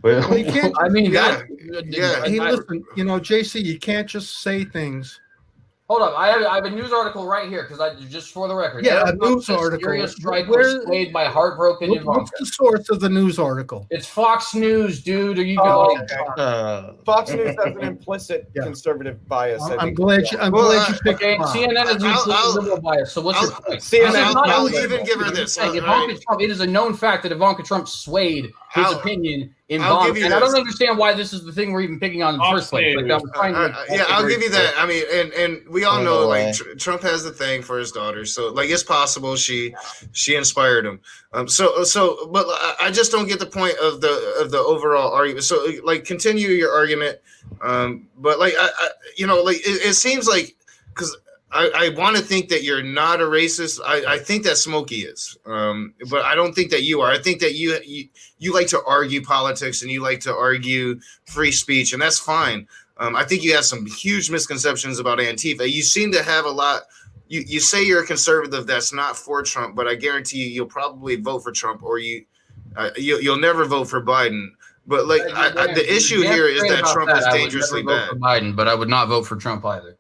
well, you can't. I mean, Hey, listen, JC, you can't just say things Hold up, I have a news article right here because just for the record. Yeah, Arab a news says article. Syria strike Where- was swayed by heartbroken What's Ivanka. the source of the news article? It's Fox News, dude. Are you Oh, like? okay. Fox News has an implicit Yeah. conservative bias. I I'm think. glad you. I'm Well, glad you picked. Okay, Fox. CNN is an I'll- implicit liberal bias. So what's your I'll- point? CNN This is not I'll unlivable. even give her I'm this. saying All Ivanka right. Trump. It is a known fact that Ivanka Trump swayed his I'll- opinion in I'll bombs, give you and I this. don't understand why this is the thing we're even picking on in the Fox first place. Like, News. I'm trying to Yeah, I'll give you that. I mean, and we all I don't know, know like why. Trump has the thing for his daughter, so like it's possible she inspired him. But I just don't get the point of the overall argument. So like, continue your argument. But like like it seems like, because I want to think that you're not a racist. I think that Smokey is, but I don't think that you are. I think that you like to argue politics and you like to argue free speech, and that's fine. I think you have some huge misconceptions about Antifa. You seem to have a lot. You say you're a conservative that's not for Trump, but I guarantee you'll probably vote for Trump, or you'll never vote for Biden. But like the issue here is that Trump is dangerously bad. For Biden, but I would not vote for Trump either.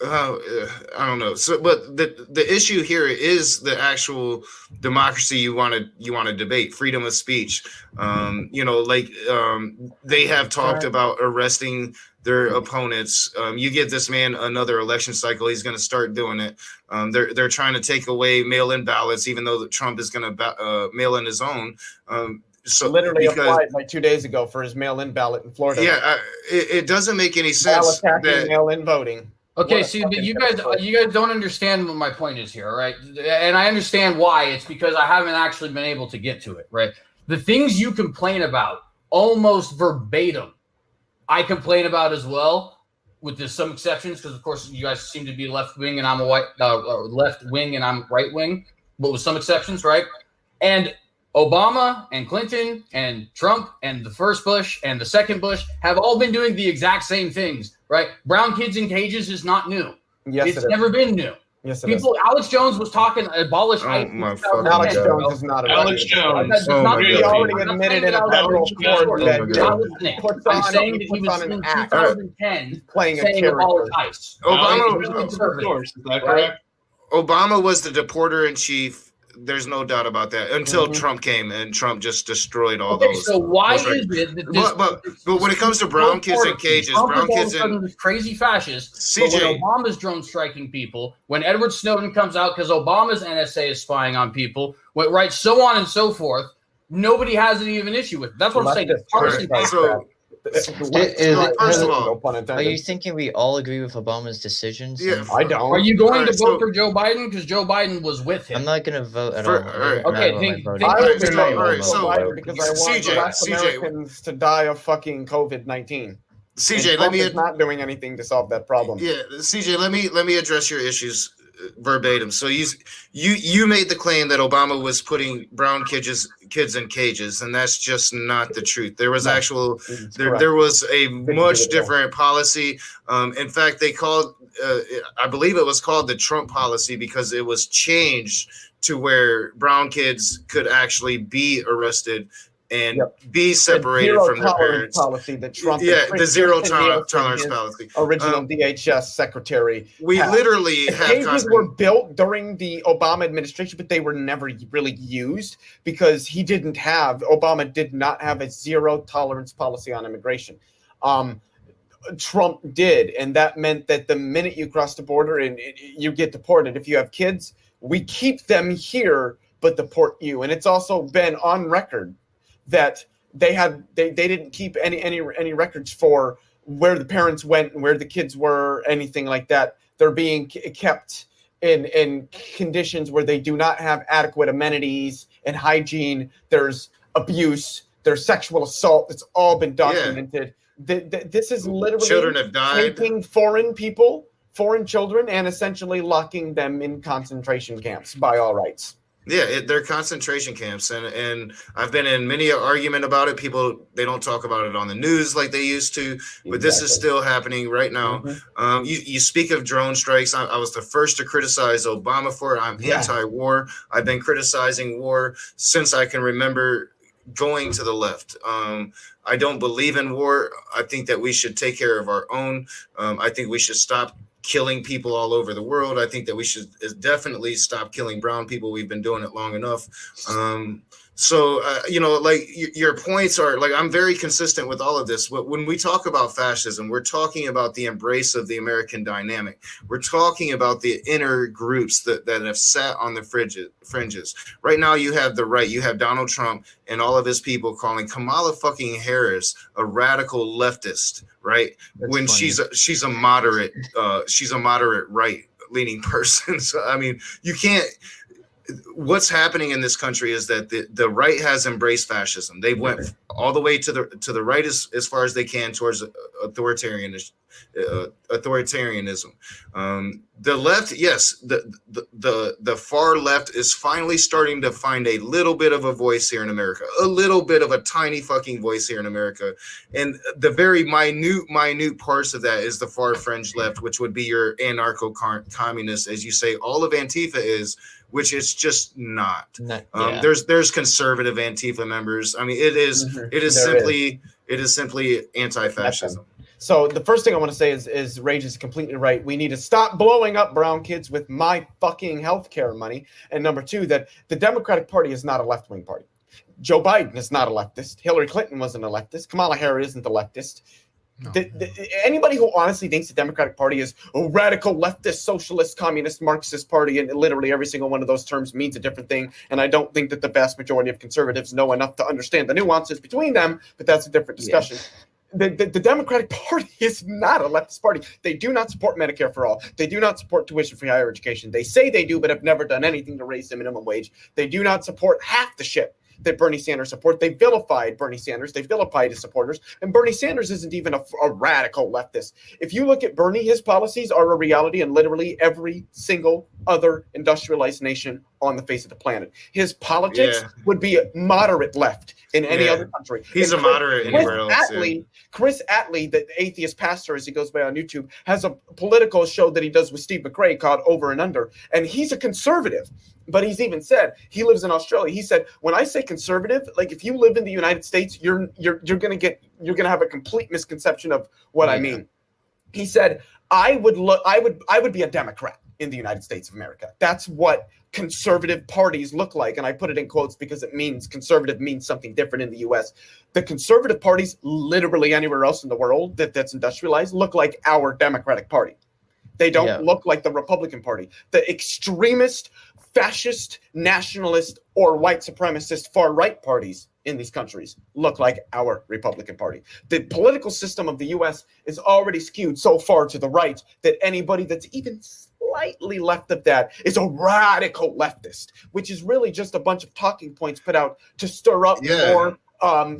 I don't know. So, but the issue here is the actual democracy you want to debate, freedom of speech. They have talked about arresting their opponents. You give this man another election cycle, he's going to start doing it. They're trying to take away mail-in ballots, even though Trump is going to mail in his own. So literally applied like 2 days ago for his mail-in ballot in Florida. Yeah, it doesn't make any sense that mail-in voting. Okay, see, but you guys don't understand what my point is here, right? And I understand why. It's because I haven't actually been able to get to it, right? The things you complain about, almost verbatim, I complain about as well, with just some exceptions, because of course you guys seem to be left wing and I'm left wing and I'm right wing, but with some exceptions, right? And Obama and Clinton and Trump and the first Bush and the second Bush have all been doing the exact same things, right? Brown kids in cages is not new. Yes, it's never been new. Yes, it is. Alex Jones was talking abolish ICE. my fucking Alex God. Jones is not a Alex racist. Jones. He already admitted in a federal court that I'm saying that he was in 2010 playing a saying abolish character. ICE. Is that correct? Obama was the deporter in chief. There's no doubt about that. Until Trump came and Trump just destroyed all those. So why those is it that but when it comes to brown kids in cages, brown kids in crazy fascists. CJ, but when Obama's drone striking people, when Edward Snowden comes out because Obama's NSA is spying on people, right, so on and so forth, nobody has any of an issue with it. That's what I'm saying. First of all, are you thinking we all agree with Obama's decisions? Yeah, I don't. Are you going to vote for Joe Biden because Joe Biden was with him? I'm not going to vote at For- all. alright. Okay, think, I would so- vote alright, for so- Biden because I want CJ, Black CJ. Americans to die of fucking COVID-19. CJ, Trump is not doing anything to solve that problem. Yeah, CJ, let me address your issues verbatim. So you made the claim that Obama was putting brown kids in cages, and that's just not the truth. There was there was a much different policy. In fact, they called I believe it was called the Trump policy because it was changed to where brown kids could actually be arrested and be separated from their parents. Policy that Trump, the zero tolerance policy. Original DHS secretary. We literally have cages were built during the Obama administration, but they were never really used because Obama did not have a zero tolerance policy on immigration. Trump did, and that meant that the minute you cross the border and you get deported, if you have kids, we keep them here but deport you. And it's also been on record that they didn't keep any records for where the parents went and where the kids were, anything like that. They're being kept in conditions where they do not have adequate amenities and hygiene. There's abuse, there's sexual assault. It's all been documented. This is literally children have died. Taking foreign children, and essentially locking them in concentration camps by all rights. Yeah, they're concentration camps, and I've been in many an argument about it. People, they don't talk about it on the news like they used to, but this is still happening right now. You speak of drone strikes. I was the first to criticize Obama for it. I'm anti-war. I've been criticizing war since I can remember going to the left. I don't believe in war. I think that we should take care of our own. I think we should stop killing people all over the world. I think that we should definitely stop killing brown people. We've been doing it long enough. So, like your points are like, I'm very consistent with all of this. But when we talk about fascism, we're talking about the embrace of the American dynamic. We're talking about the inner groups that have sat on the fringes. Right now, you have the right. You have Donald Trump and all of his people calling Kamala fucking Harris a radical leftist, right? That's when funny. she's a moderate right leaning person. So, I mean, you can't. What's happening in this country is that the right has embraced fascism. They went all the way to the right as far as they can towards authoritarianism. The left, yes, the far left is finally starting to find a little bit of a voice here in America, a little bit of a tiny fucking voice here in America, and the very minute parts of that is the far fringe left, which would be your anarcho-communist, as you say, all of Antifa is. Which it's just not. Yeah. There's conservative Antifa members. I mean, it is simply anti-fascism. So the first thing I want to say is Rage is completely right. We need to stop blowing up brown kids with my fucking healthcare money. And number two, that the Democratic Party is not a left-wing party. Joe Biden is not a leftist. Hillary Clinton wasn't a leftist. Kamala Harris isn't a leftist. No. Anybody who honestly thinks the Democratic Party is a radical leftist, socialist, communist, Marxist party, and literally every single one of those terms means a different thing. And I don't think that the vast majority of conservatives know enough to understand the nuances between them, but that's a different discussion. Yeah. The Democratic Party is not a leftist party. They do not support Medicare for all. They do not support tuition-free higher education. They say they do, but have never done anything to raise the minimum wage. They do not support half the shit that Bernie Sanders support. They vilified Bernie Sanders. They vilified his supporters. And Bernie Sanders isn't even a radical leftist. If you look at Bernie, his policies are a reality in literally every single other industrialized nation on the face of the planet. His politics would be a moderate left in any other country. He's a moderate anywhere else. Chris Attlee, the atheist pastor, as he goes by on YouTube, has a political show that he does with Steve McRae called Over and Under. And he's a conservative. But he's even said, he lives in Australia. He said, when I say conservative, like if you live in the United States, you're gonna have a complete misconception of what I mean. He said, I would be a Democrat in the United States of America. That's what conservative parties look like. And I put it in quotes because it means conservative means something different in the US. The conservative parties, literally anywhere else in the world that's industrialized, look like our Democratic Party. They don't look like the Republican Party. The extremist, fascist, nationalist, or white supremacist far-right parties in these countries look like our Republican Party. The political system of the U.S. is already skewed so far to the right that anybody that's even slightly left of that is a radical leftist, which is really just a bunch of talking points put out to stir up more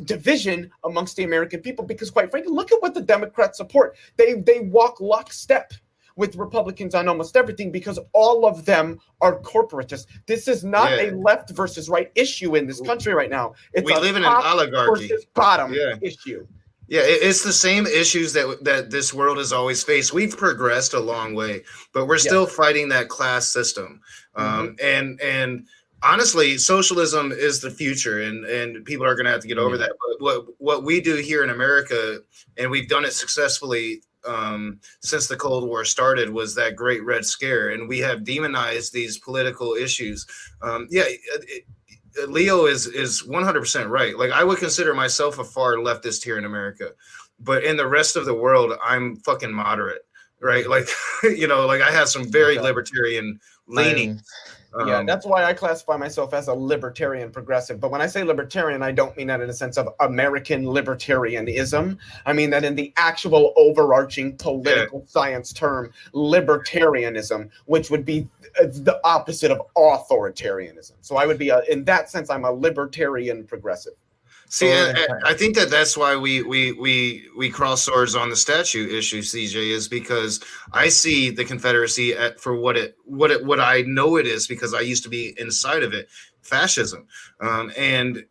division amongst the American people. Because quite frankly, look at what the Democrats support. They walk lockstep with Republicans on almost everything because all of them are corporatists. This is not a left versus right issue in this country right now. It's we live in an oligarchy versus bottom issue. Yeah, it's the same issues that this world has always faced. We've progressed a long way, but we're still fighting that class system. And honestly, socialism is the future, and people are going to have to get over that. But what we do here in America, and we've done it successfully since the Cold War started, was that Great Red Scare, and we have demonized these political issues. Leo is 100% right. Like, I would consider myself a far leftist here in America, but in the rest of the world, I'm fucking moderate, right? Like, like I have some very libertarian leanings. That's why I classify myself as a libertarian progressive. But when I say libertarian, I don't mean that in a sense of American libertarianism. I mean that in the actual overarching political science term, libertarianism, which would be the opposite of authoritarianism. So I would be, in that sense, I'm a libertarian progressive. See, I think that's why we cross swords on the statue issue, CJ, is because I see the Confederacy for what I know it is, because I used to be inside of it, fascism. And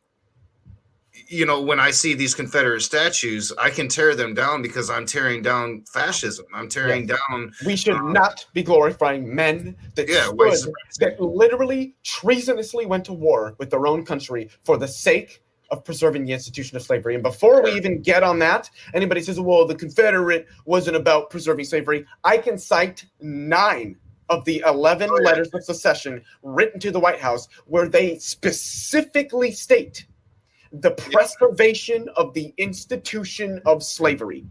when I see these Confederate statues, I can tear them down because I'm tearing down fascism. I'm tearing down. We should not be glorifying men that literally treasonously went to war with their own country for the sake of preserving the institution of slavery. And before we even get on that, anybody says, well, the Confederate wasn't about preserving slavery. I can cite 9 of the 11 letters of secession written to the White House where they specifically state the preservation of the institution of slavery.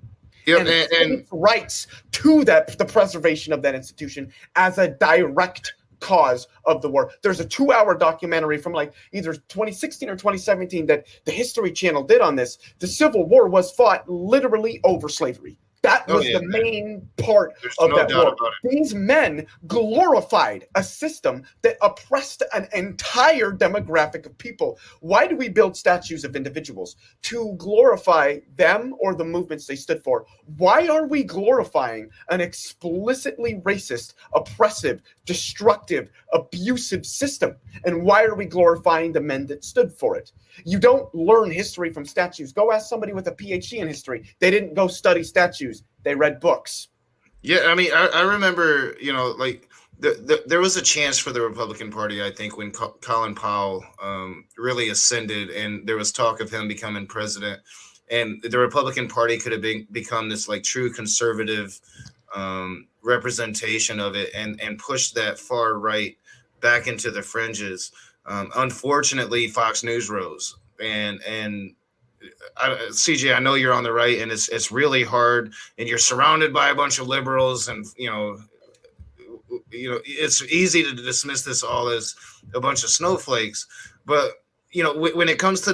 Yep, And rights to that, the preservation of that institution as a direct cause of the war. There's a 2-hour documentary from like either 2016 or 2017 that the History Channel did on this. The Civil War was fought literally over slavery. That was the main part of that war. These men glorified a system that oppressed an entire demographic of people. Why do we build statues of individuals? To glorify them or the movements they stood for. Why are we glorifying an explicitly racist, oppressive, destructive, abusive system? And why are we glorifying the men that stood for it? You don't learn history from statues. Go ask somebody with a PhD in history. They didn't go study statues. They read books. Yeah, I mean, I remember, like there was a chance for the Republican Party, I think, when Colin Powell really ascended, and there was talk of him becoming president, and the Republican Party could have become this like true conservative representation of it, and pushed that far right back into the fringes. Unfortunately, Fox News rose, and CJ, I know you're on the right, and it's really hard, and you're surrounded by a bunch of liberals, and it's easy to dismiss this all as a bunch of snowflakes. But when it comes to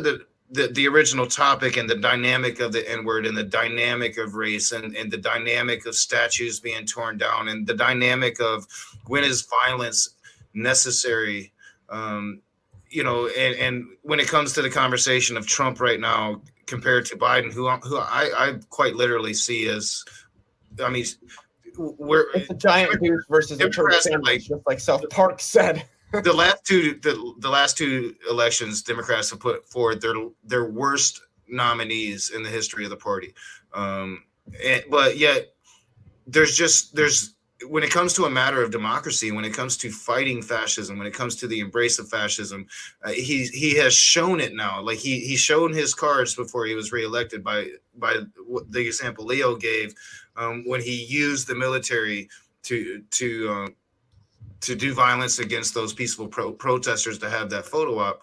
the original topic and the dynamic of the N-word and the dynamic of race and the dynamic of statues being torn down and the dynamic of when is violence necessary. And when it comes to the conversation of Trump right now compared to Biden, who I quite literally see as, I mean, it's a giant goose versus a turtle sandwich, just like South Park said. the last two elections, Democrats have put forward their worst nominees in the history of the party, but yet there's when it comes to a matter of democracy, when it comes to fighting fascism, when it comes to the embrace of fascism, he has shown it now. Like he's shown his cards before he was reelected by the example Leo gave, when he used the military to do violence against those peaceful protesters to have that photo op.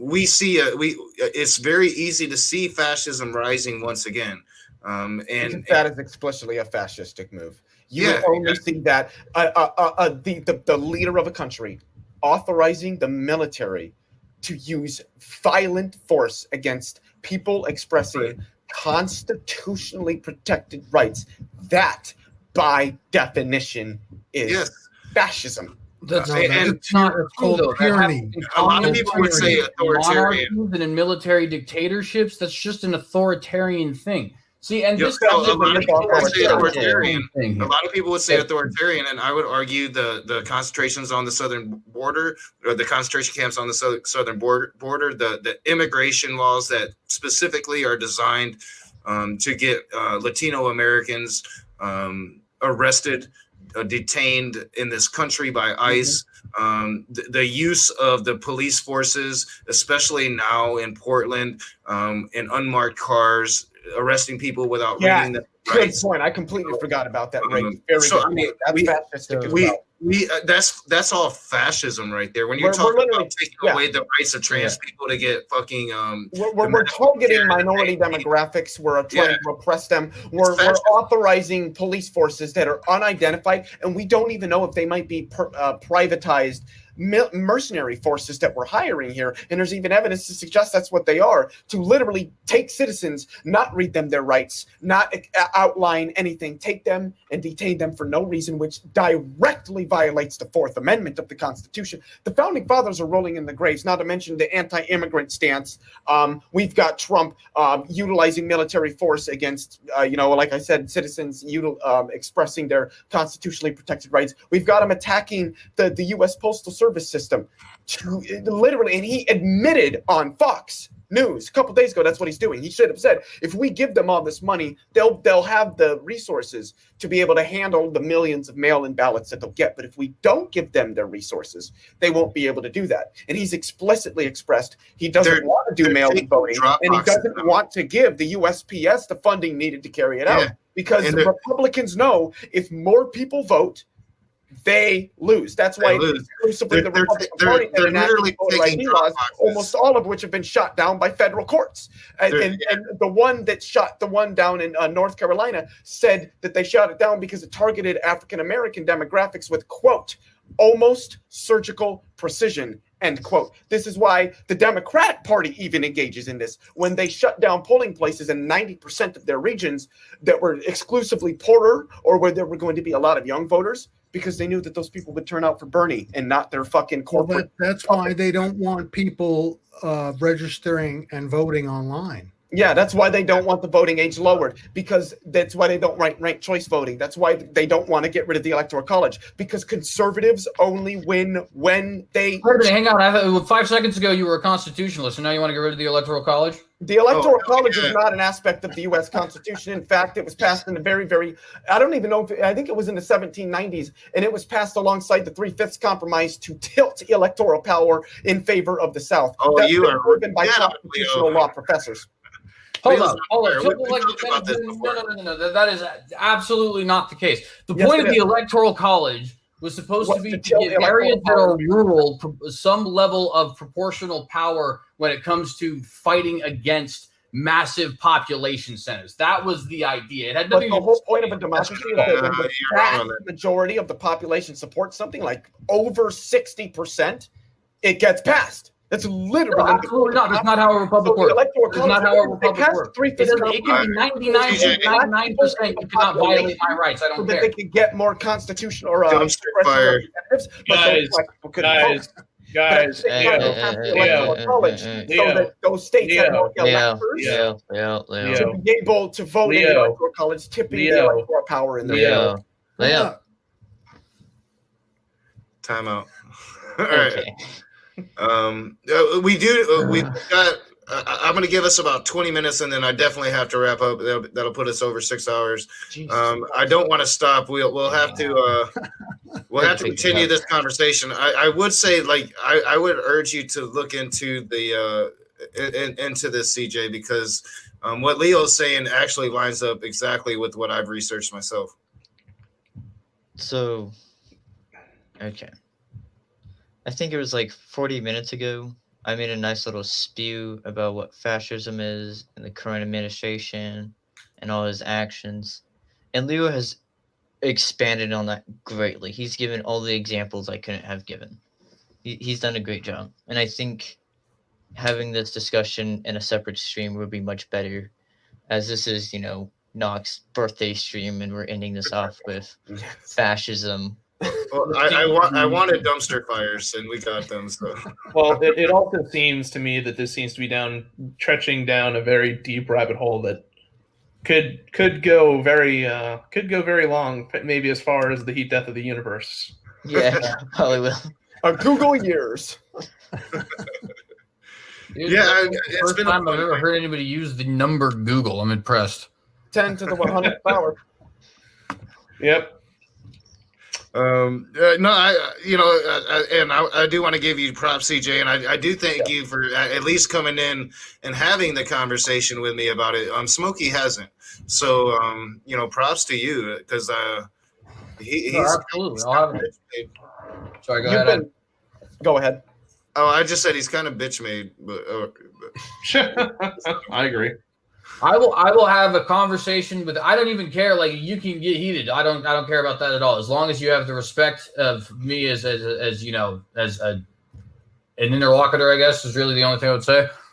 We see it's very easy to see fascism rising once again, and that is explicitly a fascistic move. You will only see that the leader of a country authorizing the military to use violent force against people expressing constitutionally protected rights. That, by definition, is fascism. It's called tyranny. A lot of people would say authoritarian. And in military dictatorships, that's just an authoritarian thing. See, and this a lot of people would say authoritarian. A lot of people would say authoritarian, and I would argue the concentrations on the southern border, or the concentration camps on the southern border, the immigration laws that specifically are designed to get Latino Americans arrested, detained in this country by ICE. The use of the police forces, especially now in Portland, in unmarked cars, arresting people without reading the rights. Good point. I completely forgot about that. That's fascistic as well. That's all fascism right there. When you're talking about taking away the rights of trans people to get fucking we're targeting minority demographics. We're trying to repress them. We're authorizing police forces that are unidentified, and we don't even know if they might be privatized mercenary forces that we're hiring here. And there's even evidence to suggest that's what they are, to literally take citizens, not read them their rights, not outline anything, take them and detain them for no reason, which directly violates the Fourth Amendment of the Constitution. The Founding Fathers are rolling in the graves, not to mention the anti-immigrant stance. We've got Trump utilizing military force against, like I said, citizens expressing their constitutionally protected rights. We've got him attacking the U.S. Postal Service service system to literally, and he admitted on Fox News a couple days ago that's what he's doing. He should have said, if we give them all this money, they'll have the resources to be able to handle the millions of mail-in ballots that they'll get. But if we don't give them their resources, they won't be able to do that. And he's explicitly expressed he doesn't want to do mail-in voting, and he doesn't want to give the USPS the funding needed to carry it out, because the Republicans know if more people vote, they lose. That's why it's exclusively the Republican Party that enacted voter ID laws, almost all of which have been shot down by federal courts. And the one that shot the one down in North Carolina said that they shot it down because it targeted African American demographics with, quote, almost surgical precision, end quote. This is why the Democratic Party even engages in this. When they shut down polling places in 90% of their regions that were exclusively poorer or where there were going to be a lot of young voters, because they knew that those people would turn out for Bernie and not their fucking corporate. Well, that's why they don't want people registering and voting online. Yeah, that's why they don't want the voting age lowered, because that's why they don't rank choice voting. That's why they don't want to get rid of the Electoral College, because conservatives only win when they... Hang on. 5 seconds ago, you were a constitutionalist, and now you want to get rid of the Electoral College? The Electoral College is not an aspect of the U.S. Constitution. In fact, it was passed in the very, I don't even know I think it was in the 1790s, and it was passed alongside the 3/5 Compromise to tilt electoral power in favor of the South. Oh, That's you are proven by constitutional law professors. Hold on. No. That is absolutely not the case. The point of the Electoral College was supposed to be to give areas that are rural some level of proportional power when it comes to fighting against massive population centers. That was the idea. It had nothing. But the whole point of a democracy is that when the vast majority of the population supports something, like over 60%, it gets passed. That's literally absolutely not. That's not how a republic works. That's not how a republic works. It can be 99.99%. You cannot violate my rights. I don't care. They can get more constitutional or representatives, guys, so that those states have no electors to be able to vote in the Electoral College, tipping the electoral power in their favor. Time out. All right. We do. We've got. I'm going to give us about 20 minutes, and then I definitely have to wrap up. That'll put us over 6 hours. I don't want to stop. We'll have to. We'll have to continue this conversation. I would say, like, I would urge you to look into the into this, CJ, because what Leo's saying actually lines up exactly with what I've researched myself. So, okay. I think it was like 40 minutes ago, I made a nice little spew about what fascism is and the current administration and all his actions. And Leo has expanded on that greatly. He's given all the examples I couldn't have given. He's done a great job. And I think having this discussion in a separate stream would be much better, as this is, Knox's birthday stream, and we're ending this off with fascism. Well, I wanted dumpster fires, and we got them. So, well, it also seems to me that this seems to be trenching down a very deep rabbit hole that could go very long, maybe as far as the heat death of the universe. Yeah, probably will. Google years. It's the first time I've ever heard anybody use the number Google. I'm impressed. 10 to the 100th power. Yep. No, I do want to give you props, CJ, and I do thank you for at least coming in and having the conversation with me about it. Smokey hasn't, so props to you, because he's absolutely. I'll have it. Sorry, go ahead. Go ahead. Oh, I just said he's kind of bitch made, but I agree. I will have a conversation with. I don't even care. Like, you can get heated. I don't care about that at all. As long as you have the respect of me as an interlocutor, I guess, is really the only thing I would say.